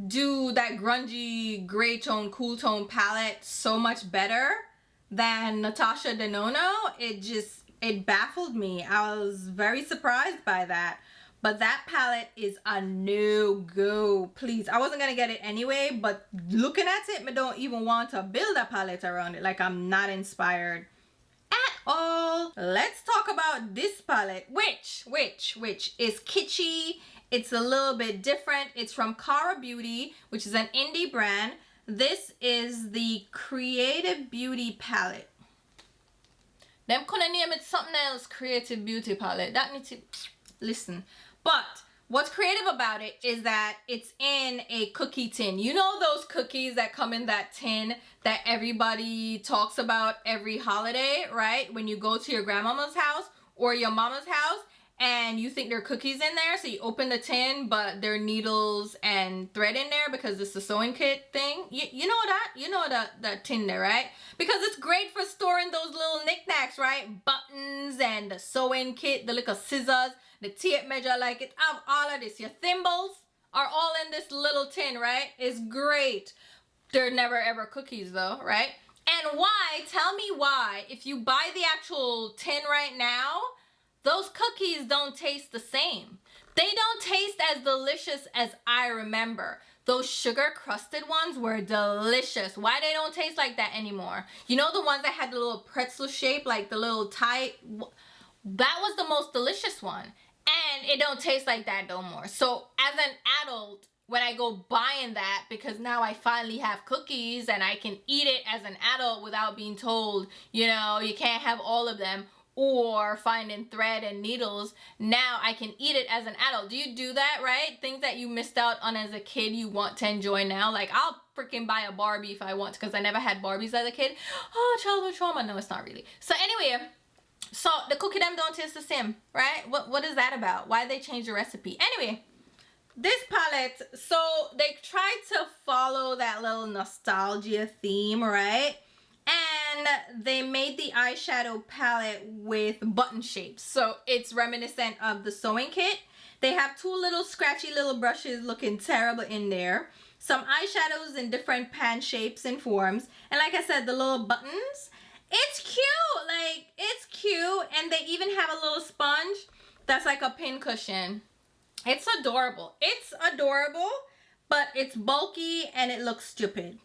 do that grungy gray tone, cool tone palette so much better than NATASHA DENONA, it baffled me. I was very surprised by that. But that palette is a no-go. Please, I wasn't gonna get it anyway, but looking at it, I don't even want to build a palette around it. Like, I'm not inspired at all. Let's talk about this palette, which is kitschy. It's a little bit different. It's from Cara Beauty, which is an indie brand. This is the Creative Beauty palette. Them couldn't name it something else, Creative Beauty palette. That needs to, listen. But what's creative about it is that it's in a cookie tin. You know those cookies that come in that tin that everybody talks about every holiday, right? When you go to your grandmama's house or your mama's house and you think there are cookies in there, so you open the tin, but there are needles and thread in there because it's a sewing kit thing. You know that? You know that tin there, right? Because it's great for storing those little knickknacks, right? Buttons and the sewing kit, the little scissors, the tape measure, like it have all of this. Your thimbles are all in this little tin, right? It's great. They're never ever cookies though, right? And why? Tell me why. If you buy the actual tin right now, those cookies don't taste the same. They don't taste as delicious as I remember. Those sugar crusted ones were delicious. Why they don't taste like that anymore? You know, the ones that had the little pretzel shape, like the little tight, that was the most delicious one. And it don't taste like that no more. So as an adult, when I go buying that, because now I finally have cookies and I can eat it as an adult without being told, you know, you can't have all of them, or finding thread and needles. Now I can eat it as an adult. Do you do that, right? Things that you missed out on as a kid you want to enjoy now. Like I'll freaking buy a Barbie if I want to, because I never had Barbies as a kid. Oh, childhood trauma. No, it's not really. So anyway, so the cookie them don't taste the same, right? What is that about? Why they change the recipe? Anyway, this palette, so they tried to follow that little nostalgia theme, right? And they made the eyeshadow palette with button shapes. So it's reminiscent of the sewing kit. They have two little scratchy little brushes looking terrible in there. Some eyeshadows in different pan shapes and forms. And like I said, the little buttons. It's cute. Like, it's cute. And they even have a little sponge that's like a pin cushion. It's adorable. It's adorable, but it's bulky and it looks stupid.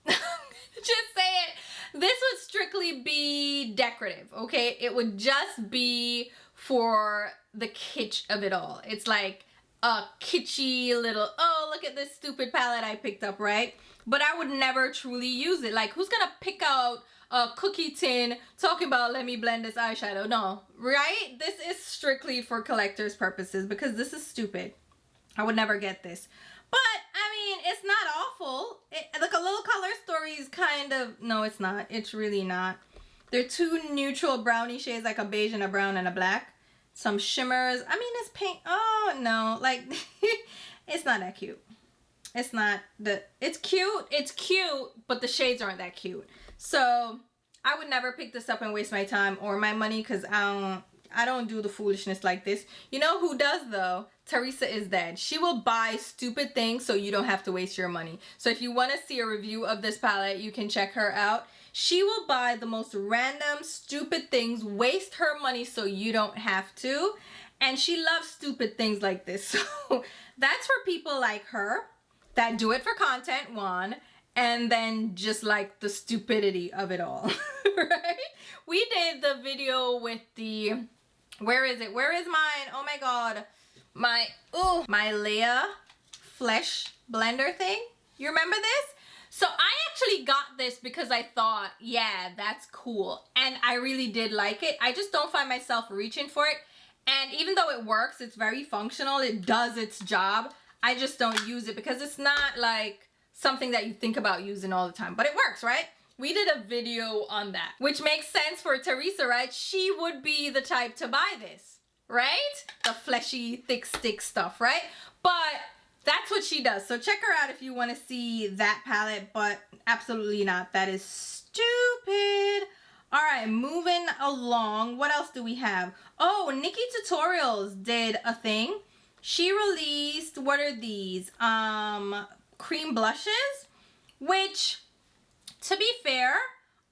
Just say it. This would strictly be decorative, okay? It would just be for the kitsch of it all. It's like a kitschy little, oh, look at this stupid palette I picked up, right? But I would never truly use it. Like, who's gonna pick out a cookie tin talking about, let me blend this eyeshadow? No, right? This is strictly for collector's purposes because this is stupid. I would never get this. But, I mean, it's not awful. Like, a little color story is kind of... No, it's not. It's really not. They're two neutral brownie shades, like a beige and a brown and a black. Some shimmers. I mean, it's pink. Oh, no. Like, it's not that cute. It's not the... It's cute. It's cute, but the shades aren't that cute. So, I would never pick this up and waste my time or my money because I don't do the foolishness like this. You know who does, though? Teresa is dead. She will buy stupid things so you don't have to waste your money. So if you want to see a review of this palette, you can check her out. She will buy the most random, stupid things, waste her money so you don't have to. And she loves stupid things like this. So that's for people like her that do it for content, one, and then just like the stupidity of it all, right? We did the video with the... Where is it? Where is mine? Oh my god. My Leia Flesh blender thing. You remember this? So I actually got this because I thought, yeah, that's cool. And I really did like it. I just don't find myself reaching for it. And even though it works, it's very functional. It does its job. I just don't use it because it's not like something that you think about using all the time. But it works, right? We did a video on that, which makes sense for Teresa, right? She would be the type to buy this, right? The fleshy, thick stick stuff, right? But that's what she does. So check her out if you want to see that palette, but absolutely not. That is stupid. All right, moving along. What else do we have? Oh, NikkieTutorials did a thing. She released, what are these? Cream blushes, which... To be fair,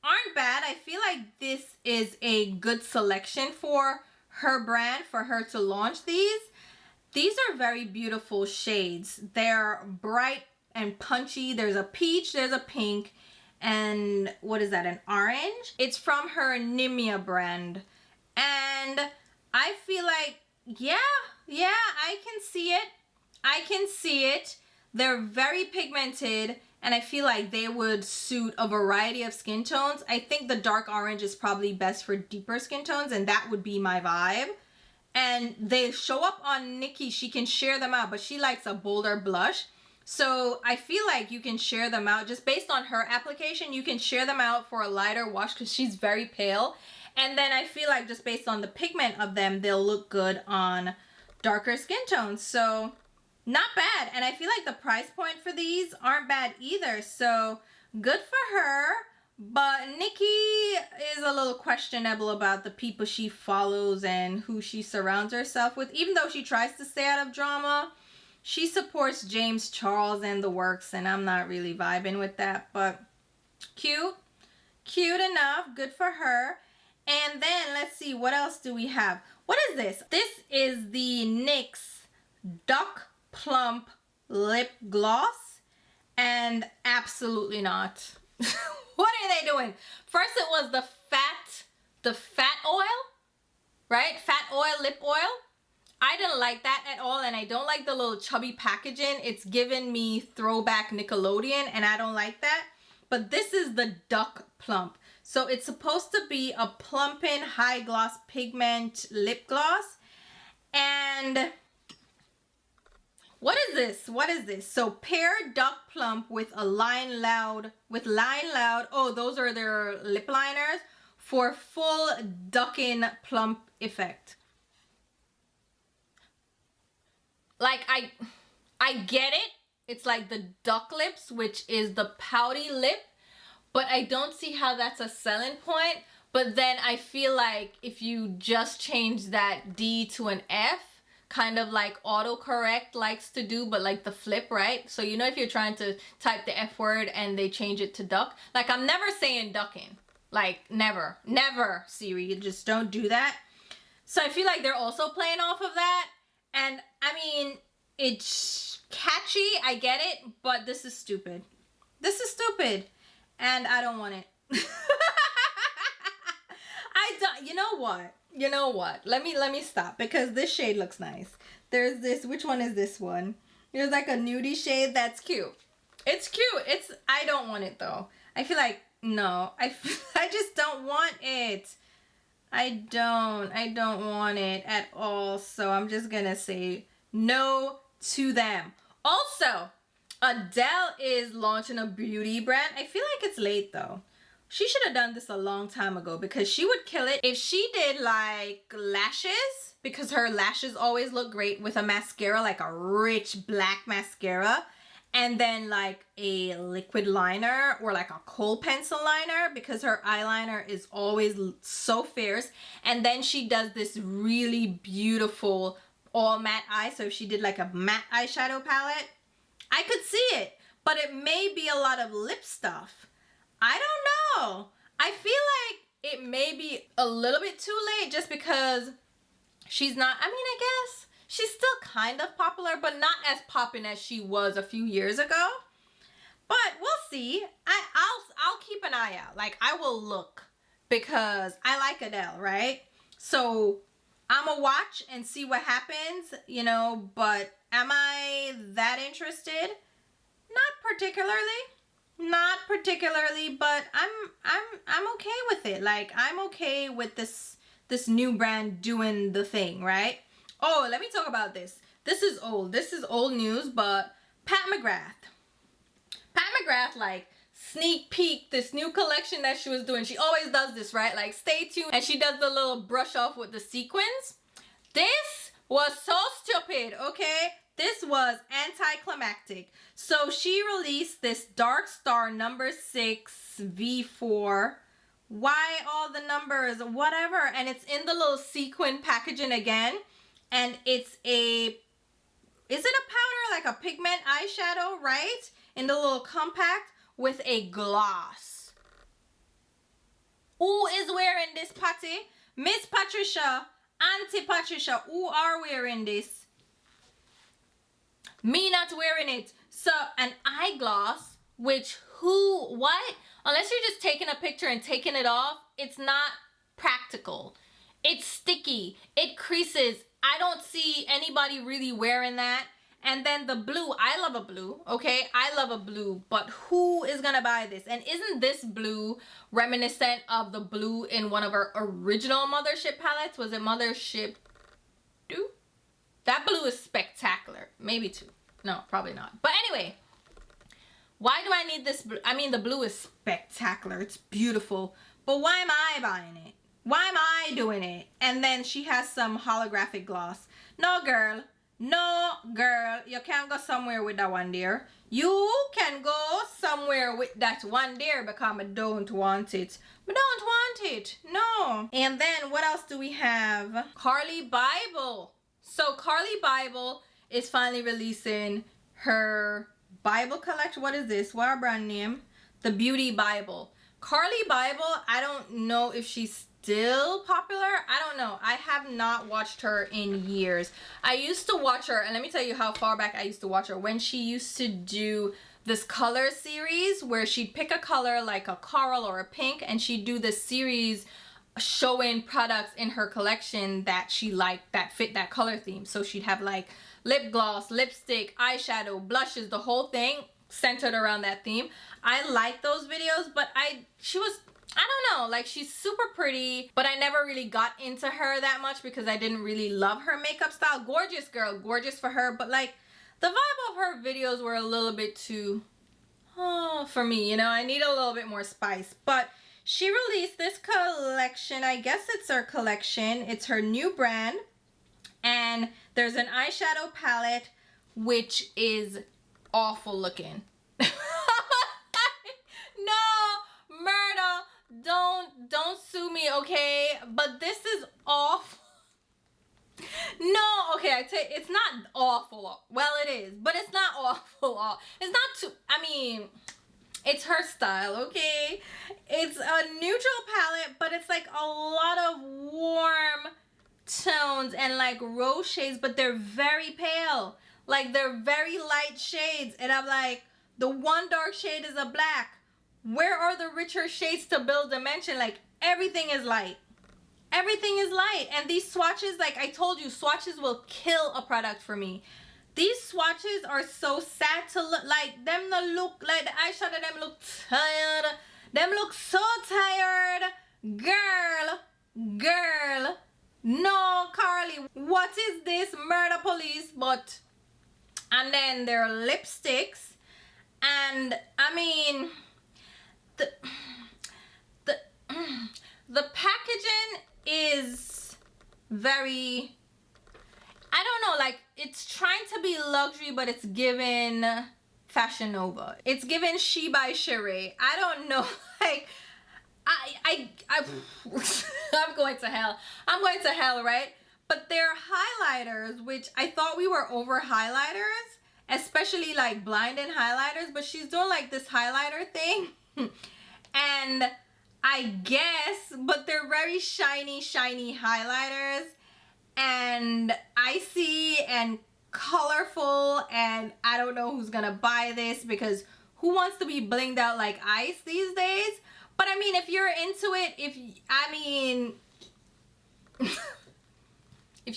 aren't bad. I feel like this is a good selection for her brand, for her to launch these. These are very beautiful shades. They're bright and punchy. There's a peach, there's a pink, and what is that, an orange? It's from her Nimya brand. And I feel like, yeah, I can see it. I can see it. They're very pigmented. And I feel like they would suit a variety of skin tones. I think the dark orange is probably best for deeper skin tones, and that would be my vibe. And they show up on Nikkie. She can share them out, but she likes a bolder blush. So I feel like you can share them out. Just based on her application, you can share them out for a lighter wash because she's very pale. And then I feel like just based on the pigment of them, they'll look good on darker skin tones. So... not bad. And I feel like the price point for these aren't bad either. So good for her. But Nikkie is a little questionable about the people she follows and who she surrounds herself with. Even though she tries to stay out of drama, she supports James Charles and the works. And I'm not really vibing with that. But cute. Cute enough. Good for her. And then let's see. What else do we have? What is this? This is the NYX Duck Plump lip gloss, and absolutely not. What are they doing? First it was the fat oil, right? Fat oil, lip oil. I didn't like that at all, and I don't like the little chubby packaging. It's giving me throwback Nickelodeon, and I don't like that. But this is the Duck Plump. So it's supposed to be a plumping high gloss pigment lip gloss. And what is this? What is this? So pair Duck Plump with a Line Loud, oh, those are their lip liners for full ducking plump effect. Like, I get it. It's like the duck lips, which is the pouty lip, but I don't see how that's a selling point. But then I feel like if you just change that D to an F, kind of like autocorrect likes to do, but like the flip, right? So you know, if you're trying to type the F word and they change it to duck, like I'm never saying ducking, like never Siri, you just don't do that. So I feel like they're also playing off of that. And I mean, it's catchy, I get it, but this is stupid. This is stupid, and I don't want it. I don't. You know what? You know what? Let me stop, because this shade looks nice. There's this. Which one is this one? There's like a nudie shade that's cute. It's cute. It's. I don't want it though. I feel like no. I just don't want it. I don't want it at all. So I'm just gonna say no to them. Also, Adele is launching a beauty brand. I feel like it's late though. She should have done this a long time ago, because she would kill it if she did like lashes, because her lashes always look great with a mascara, like a rich black mascara, and then like a liquid liner or like a kohl pencil liner, because her eyeliner is always so fierce. And then she does this really beautiful all matte eye. So if she did like a matte eyeshadow palette, I could see it, but it may be a lot of lip stuff. I don't know. I feel like it may be a little bit too late, just because she's not, I mean, I guess she's still kind of popular, but not as popping as she was a few years ago. But we'll see. I'll keep an eye out. Like, I will look, because I like Adele, right? So I'm gonna watch and see what happens, you know, but am I that interested? Not particularly. Not particularly, but I'm okay with it. Like, I'm okay with this new brand doing the thing, right? Oh, let me talk about this. This is old. This is old news, but Pat McGrath like sneak peek this new collection that she was doing. She always does this, right? Like, stay tuned. And she does the little brush off with the sequins. This was so stupid, okay? This was anticlimactic. So she released this Dark Star number 6 V4. Why all the numbers? Whatever. And it's in the little sequin packaging again. And it's a, is it a powder? Like a pigment eyeshadow, right? In the little compact with a gloss. Who is wearing this, Patty? Miss Patricia, Auntie Patricia, who are wearing this? Me not wearing it. So an eye gloss, which what? Unless you're just taking a picture and taking it off, it's not practical. It's sticky. It creases. I don't see anybody really wearing that. And then the blue, I love a blue, okay? I love a blue, but who is gonna buy this? And isn't this blue reminiscent of the blue in one of our original Mothership palettes? Was it Mothership 2? That blue is spectacular. Maybe 2. No, probably not. But anyway, why do I need this blue? I mean, the blue is spectacular. It's beautiful. But why am I buying it? Why am I doing it? And then she has some holographic gloss. No, girl. No, girl. You can't go somewhere with that one there. You can go somewhere with that one there, because I don't want it. I don't want it. No. And then what else do we have? Carli Bybel. So Carli Bybel is finally releasing her Bybel collection. What is this? What our brand name? The Beauty Bybel. Carli Bybel, I don't know if she's still popular. I don't know. I have not watched her in years. I used to watch her, and let me tell you how far back I used to watch her. When she used to do this color series where she'd pick a color like a coral or a pink, and she'd do this series showing products in her collection that she liked that fit that color theme. So she'd have like lip gloss, lipstick, eyeshadow, blushes, the whole thing centered around that theme. I like those videos, but she was I don't know, like she's super pretty, but I never really got into her that much because I didn't really love her makeup style. Gorgeous girl, gorgeous for her, but like the vibe of her videos were a little bit too, for me, you know, I need a little bit more spice. But she released this collection, I guess it's her collection, it's her new brand, and there's an eyeshadow palette which is awful looking. No, Murder, don't sue me, okay? But this is awful. No, okay, I tell you, it's not awful. Well, it is, but it's not awful. It's not too, I mean, it's her style, okay? It's a neutral palette, but it's like a lot of warm tones and like rose shades, but they're very pale. Like they're very light shades, and I'm like, the one dark shade is a black. Where are the richer shades to build dimension? Like everything is light. Everything is light. And these swatches, like I told you, swatches will kill a product for me. These swatches are so sad to look, like them no look, like the eyeshadow, them look tired. Them look so tired. Girl. No, Carli, what is this? Murder police, but... And then there are lipsticks. And, I mean... The packaging is very, I don't know, like it's trying to be luxury, but it's given Fashion Nova. It's given She by Sheree. I don't know, like I'm going to hell. I'm going to hell, right? But they're highlighters, which I thought we were over highlighters, especially like blinding highlighters, but she's doing like this highlighter thing. And I guess, but they're very shiny highlighters and icy and colorful, and I don't know who's gonna buy this because who wants to be blinged out like ice these days? But I mean, if you're into it, if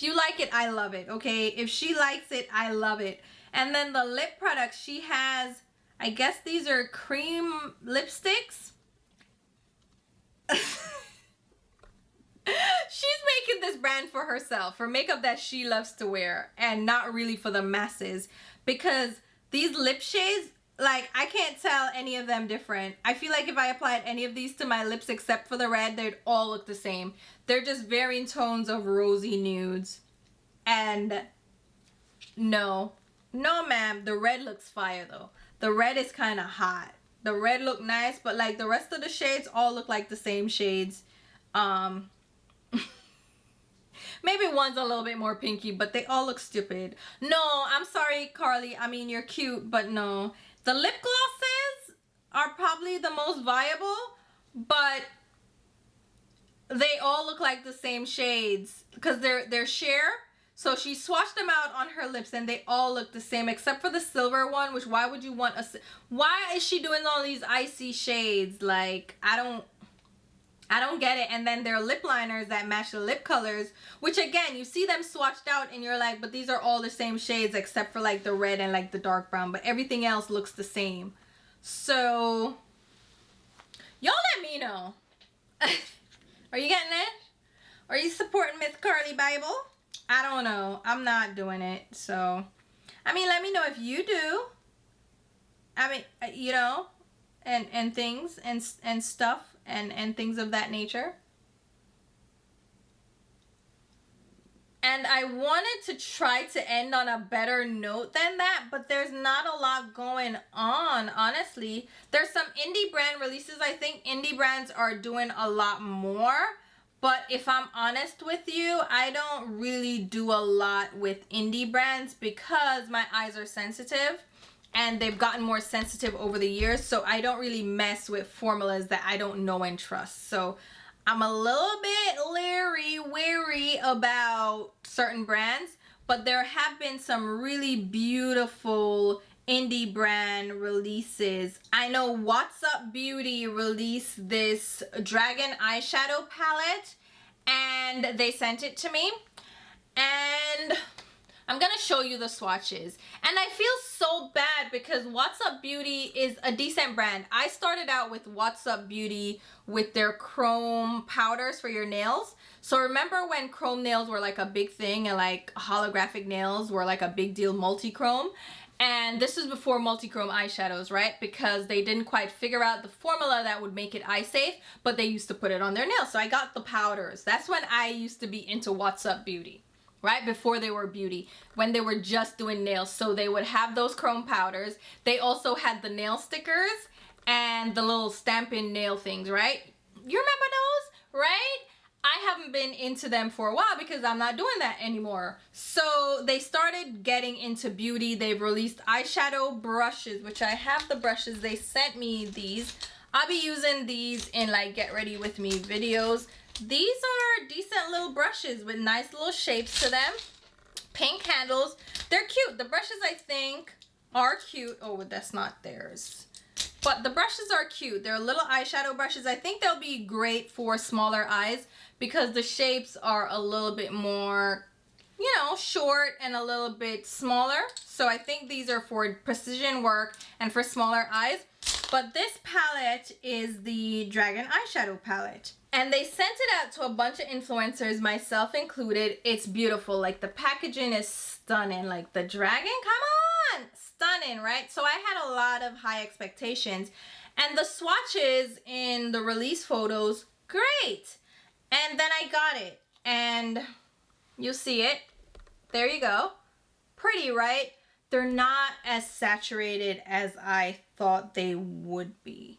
you like it, I love it, okay? If she likes it, I love it. And then the lip products, she has, I guess these are cream lipsticks. She's making this brand for herself, for makeup that she loves to wear and not really for the masses, because these lip shades, like I can't tell any of them different. I feel like if I applied any of these to my lips except for the red, they'd all look the same. They're just varying tones of rosy nudes. And no ma'am, the red looks fire though. The red is kind of hot. The red look nice, but like the rest of the shades all look like the same shades. Maybe one's a little bit more pinky, but they all look stupid. No, I'm sorry, Carli. I mean, you're cute, but no. The lip glosses are probably the most viable, but they all look like the same shades because they're sheer. So she swatched them out on her lips and they all look the same except for the silver one, which why would you want why is she doing all these icy shades? Like, I don't get it. And then there are lip liners that match the lip colors, which again, you see them swatched out and you're like, but these are all the same shades except for like the red and like the dark brown, but everything else looks the same. So y'all let me know. Are you getting it? Are you supporting Miss Carli Bybel? I don't know. I'm not doing it. So, I mean, let me know if you do. I mean, you know, and things and stuff and things of that nature. And I wanted to try to end on a better note than that, but there's not a lot going on, honestly. There's some indie brand releases. I think indie brands are doing a lot more. But if I'm honest with you, I don't really do a lot with indie brands because my eyes are sensitive and they've gotten more sensitive over the years. So I don't really mess with formulas that I don't know and trust. So I'm a little bit wary about certain brands, but there have been some really beautiful indie brand releases. I know What's Up Beauty released this dragon eyeshadow palette and they sent it to me, and I'm gonna show you the swatches. And I feel so bad because What's Up Beauty is a decent brand. I started out with What's Up Beauty with their chrome powders for your nails. So remember when chrome nails were like a big thing and like holographic nails were like a big deal, multi-chrome? And this is before multi-chrome eyeshadows, right? Because they didn't quite figure out the formula that would make it eye safe, but they used to put it on their nails. So I got the powders. That's when I used to be into What's Up Beauty. Right before they were beauty, when they were just doing nails. So they would have those chrome powders. They also had the nail stickers and the little stamping nail things, right? You remember those, right? I haven't been into them for a while because I'm not doing that anymore. So they started getting into beauty. They've released eyeshadow brushes, which I have the brushes. They sent me these. I'll be using these in like get ready with me videos. These are decent little brushes with nice little shapes to them. Pink handles. They're cute. The brushes, I think, are cute. Oh, that's not theirs. But the brushes are cute. They're little eyeshadow brushes. I think they'll be great for smaller eyes because the shapes are a little bit more, you know, short and a little bit smaller. So I think these are for precision work and for smaller eyes. But this palette is the Dragon Eyeshadow palette. And they sent it out to a bunch of influencers, myself included. It's beautiful. Like the packaging is stunning. Like the dragon, come on! Stunning, right? So I had a lot of high expectations. And the swatches in the release photos, great. And then I got it. And you'll see it. There you go. Pretty, right? They're not as saturated as I thought they would be.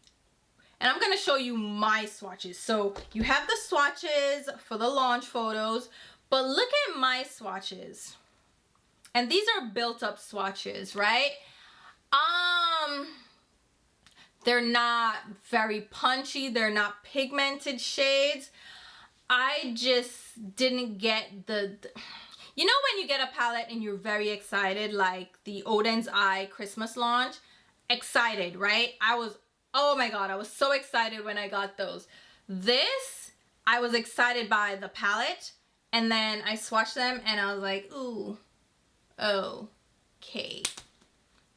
And I'm going to show you my swatches. So you have the swatches for the launch photos, but look at my swatches. And these are built up swatches, right? They're not very punchy. They're not pigmented shades. I just didn't get the you know when you get a palette and you're very excited, like the Odin's Eye Christmas launch? Excited, right? Oh my god, I was so excited when I got those. This, I was excited by the palette, and then I swatched them and I was like, ooh, okay.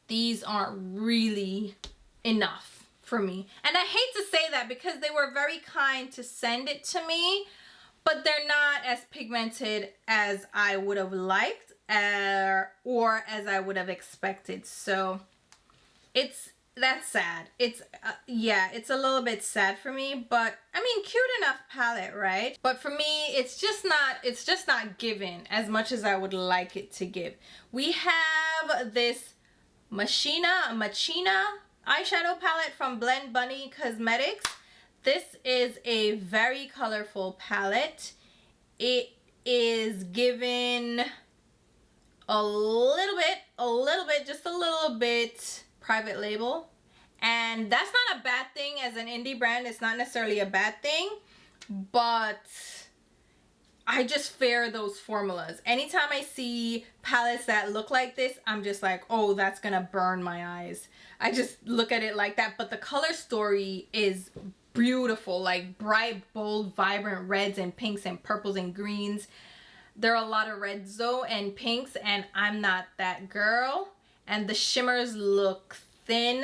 These aren't really enough for me. And I hate to say that because they were very kind to send it to me, but they're not as pigmented as I would have liked or as I would have expected. So that's sad. It's yeah, it's a little bit sad for me, but I mean, cute enough palette, right? But for me, it's just not given as much as I would like it to give. We have this Machina eyeshadow palette from Blend Bunny Cosmetics. This is a very colorful palette. It is given a little bit, just a little bit private label, and that's not a bad thing. As an indie brand, it's not necessarily a bad thing, but I just fear those formulas. Anytime I see palettes that look like this, I'm just like, oh, that's gonna burn my eyes. I just look at it like that. But the color story is beautiful, like bright, bold, vibrant reds and pinks and purples and greens. There are a lot of reds though and pinks, and I'm not that girl. And the shimmers look thin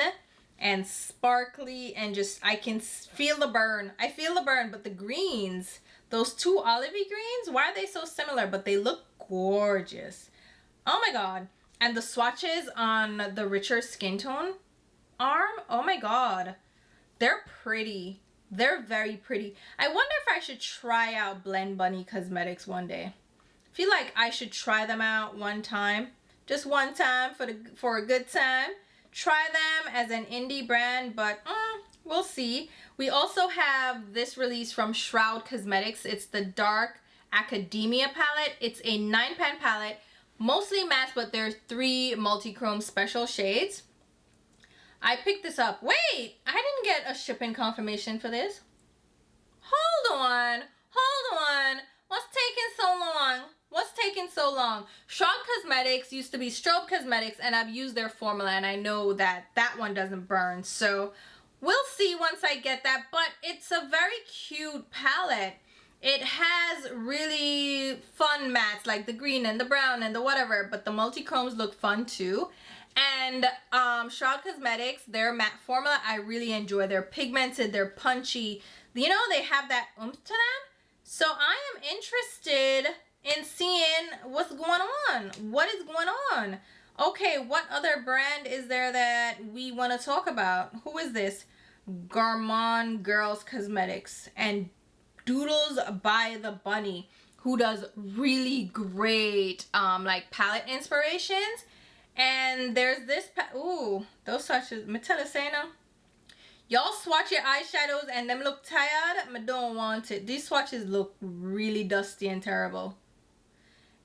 and sparkly and just, I can feel the burn. I feel the burn, but the greens, those two olivey greens, why are they so similar? But they look gorgeous. Oh my god. And the swatches on the richer skin tone arm, oh my god. They're pretty. They're very pretty. I wonder if I should try out Blend Bunny Cosmetics one day. I feel like I should try them out one time. Just one time for a good time. Try them as an indie brand, but we'll see. We also have this release from Shroud Cosmetics. It's the Dark Academia palette. It's a 9-pan palette, mostly matte, but there's 3 multi-chrome special shades. I picked this up. Wait, I didn't get a shipping confirmation for this. Hold on. What's taking so long? What's taking so long? Shroud Cosmetics used to be Strobe Cosmetics, and I've used their formula, and I know that that one doesn't burn. So we'll see once I get that, but it's a very cute palette. It has really fun mattes like the green and the brown and the whatever, but the multi-chromes look fun too. And Shroud Cosmetics, their matte formula, I really enjoy. They're pigmented, they're punchy. You know, they have that oomph to them. So I am interested in seeing what's going on. What is going on? Okay, what other brand is there that we want to talk about? Who is this? Gourmand Girls Cosmetics and Doodles by the Bunny, who does really great like palette inspirations. And there's this ooh, those swatches, Mikayla say no. Y'all swatch your eyeshadows and them look tired. I don't want it. These swatches look really dusty and terrible.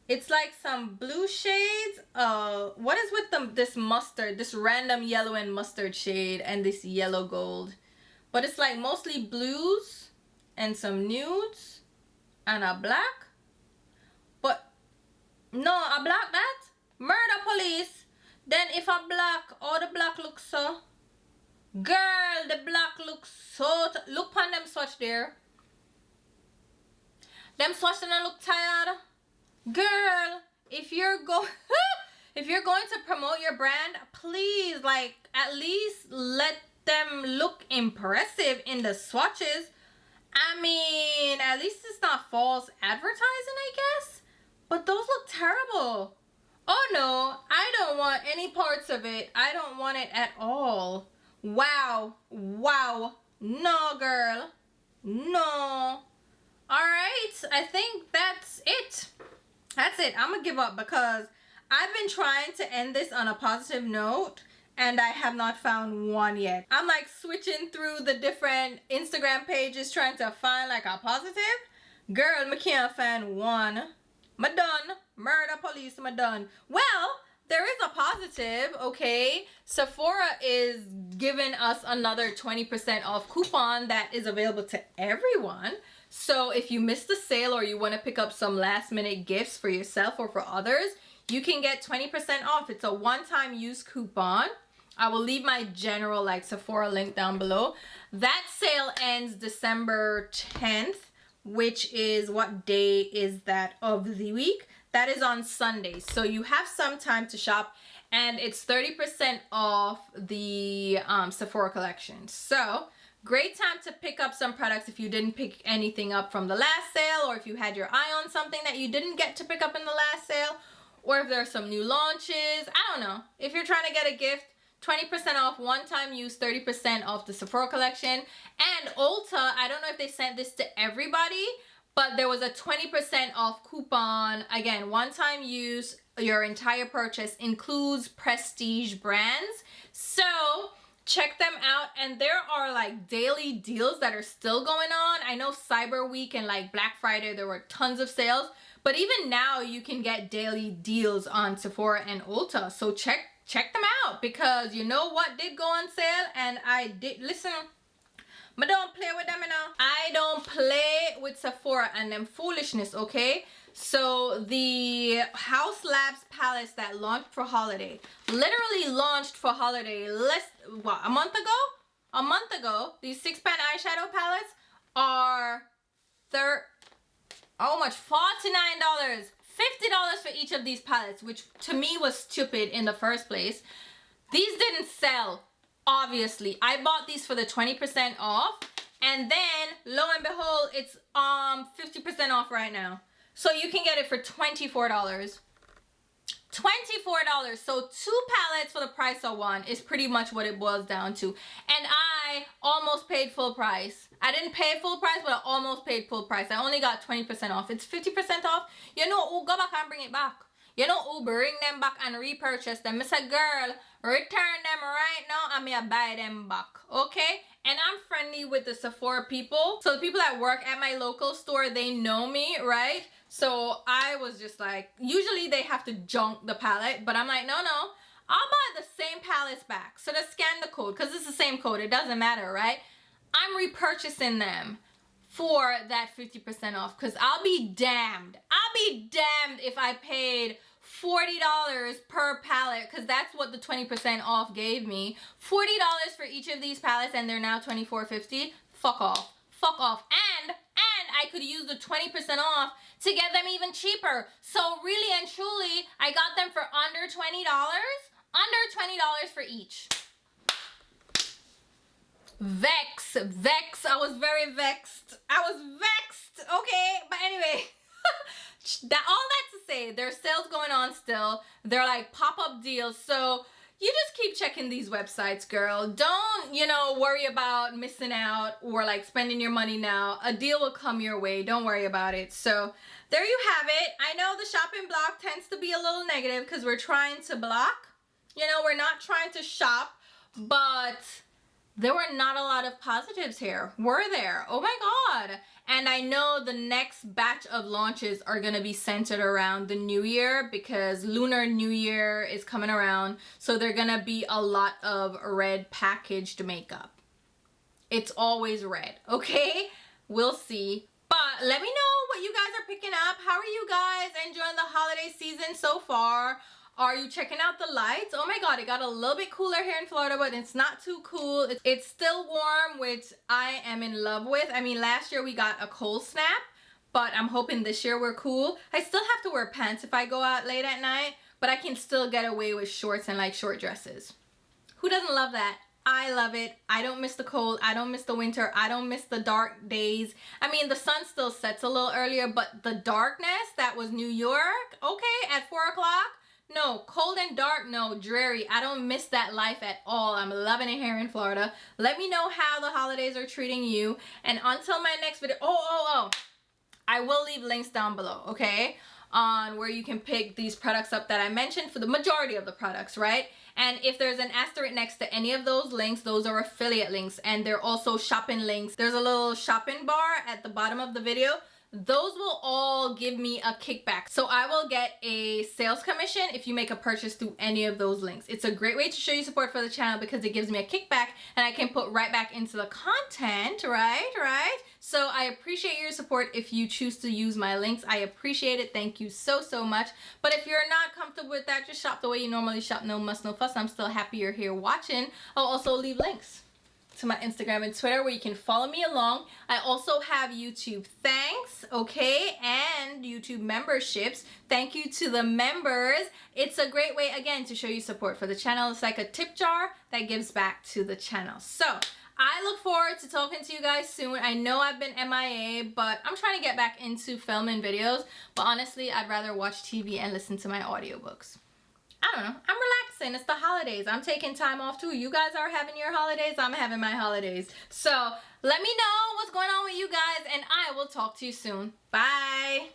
It's like some blue shades. What is with them? This mustard, this random yellow and mustard shade, and this yellow gold. But it's like mostly blues and some nudes and a black. But no, a black that? Murder police. Then if a black, oh, the black looks so. Girl, the black looks so. Look on them swatch there. Them swatch and look tired. Girl, if you're going to promote your brand, please, like, at least let them look impressive in the swatches. I mean, at least it's not false advertising, I guess. But those look terrible. Oh no, I don't want any parts of it. I don't want it at all. Wow. Wow. No, girl. No. Alright, I think that's it. That's it. I'm gonna give up because I've been trying to end this on a positive note and I have not found one yet. I'm like switching through the different Instagram pages trying to find like a positive. Girl, I can't find one. I'm done. Murder police, I'm done. Well, there is a positive, okay? Sephora is giving us another 20% off coupon that is available to everyone. So if you missed the sale or you want to pick up some last minute gifts for yourself or for others, you can get 20% off. It's a one-time use coupon. I will leave my general like Sephora link down below. That sale ends December 10th, which is, what day is that of the week? That is on Sunday. So you have some time to shop and it's 30% off the Sephora collection. So great time to pick up some products if you didn't pick anything up from the last sale, or if you had your eye on something that you didn't get to pick up in the last sale, or if there are some new launches. I don't know. If you're trying to get a gift, 20% off one-time use, 30% off the Sephora collection. And Ulta, I don't know if they sent this to everybody, but there was a 20% off coupon. Again, one-time use, your entire purchase includes prestige brands. So check them out. And there are like daily deals that are still going on. I know Cyber Week and like Black Friday, there were tons of sales. But even now you can get daily deals on Sephora and Ulta. So check them out, because you know what did go on sale, and I did listen. But don't play with them, you know. I don't play with Sephora and them foolishness, okay? So the House Labs palettes that launched for holiday, literally launched for holiday a month ago? A month ago, these 6-pan eyeshadow palettes are how much? $49. $50 for each of these palettes, which to me was stupid in the first place. These didn't sell, obviously. I bought these for the 20% off, and then lo and behold, it's 50% off right now. So you can get it for $24. $24. So 2 palettes for the price of 1 is pretty much what it boils down to. And I almost paid full price. I didn't pay full price, but I almost paid full price. I only got 20% off. It's 50% off. You know who go back and bring it back. You know who bring them back and repurchase them. I say, girl, return them right now and me buy them back. Okay? And I'm friendly with the Sephora people. So the people that work at my local store, they know me, right? So I was just like, usually they have to junk the palette, but I'm like, no, I'll buy the same palettes back. So just scan the code, because it's the same code. It doesn't matter, right? I'm repurchasing them for that 50% off, because I'll be damned. I'll be damned if I paid $40 per palette, because that's what the 20% off gave me. $40 for each of these palettes, and they're now $24.50. Fuck off. Fuck off. And I could use the 20% off to get them even cheaper. So really and truly, I got them for under $20. Under $20 for each. Vex. I was very vexed. Okay, but anyway. All that to say, there's sales going on still. They're like pop-up deals. So you just keep checking these websites, girl. Don't, you know, worry about missing out or like spending your money now. A deal will come your way. Don't worry about it. So there you have it. I know the shopping block tends to be a little negative because we're trying to block. You know, we're not trying to shop, but there were not a lot of positives here. Were there? Oh my God. And I know the next batch of launches are going to be centered around the new year because Lunar New Year is coming around. So they're going to be a lot of red packaged makeup. It's always red, okay? We'll see. But let me know what you guys are picking up. How are you guys enjoying the holiday season so far? Are you checking out the lights? Oh my God, it got a little bit cooler here in Florida, but it's not too cool. It's still warm, which I am in love with. I mean, last year we got a cold snap, but I'm hoping this year we're cool. I still have to wear pants if I go out late at night, but I can still get away with shorts and like short dresses. Who doesn't love that? I love it. I don't miss the cold. I don't miss the winter. I don't miss the dark days. I mean, the sun still sets a little earlier, but the darkness, that was New York, okay, at 4 o'clock. No, cold and dark, no, dreary. I don't miss that life at all. I'm loving it here in Florida. Let me know how the holidays are treating you. And until my next video, I will leave links down below, okay? On where you can pick these products up that I mentioned for the majority of the products, right? And if there's an asterisk next to any of those links, those are affiliate links. And they're also shopping links. There's a little shopping bar at the bottom of the video. Those will all give me a kickback. So I will get a sales commission if you make a purchase through any of those links. It's a great way to show you support for the channel because it gives me a kickback and I can put right back into the content, right? So I appreciate your support if you choose to use my links. I appreciate it. Thank you so much. But if you're not comfortable with that, just shop the way you normally shop. No muss, no fuss. I'm still happy you're here watching. I'll also leave links to my Instagram and Twitter where you can follow me along. I also have YouTube thanks, okay, and YouTube memberships. Thank you to the members. It's a great way, again, to show you support for the channel. It's like a tip jar that gives back to the channel. So I look forward to talking to you guys soon. I know I've been MIA, but I'm trying to get back into filming videos. But honestly, I'd rather watch TV and listen to my audiobooks. I don't know. I'm relaxing. It's the holidays. I'm taking time off too. You guys are having your holidays. I'm having my holidays. So let me know what's going on with you guys and I will talk to you soon. Bye.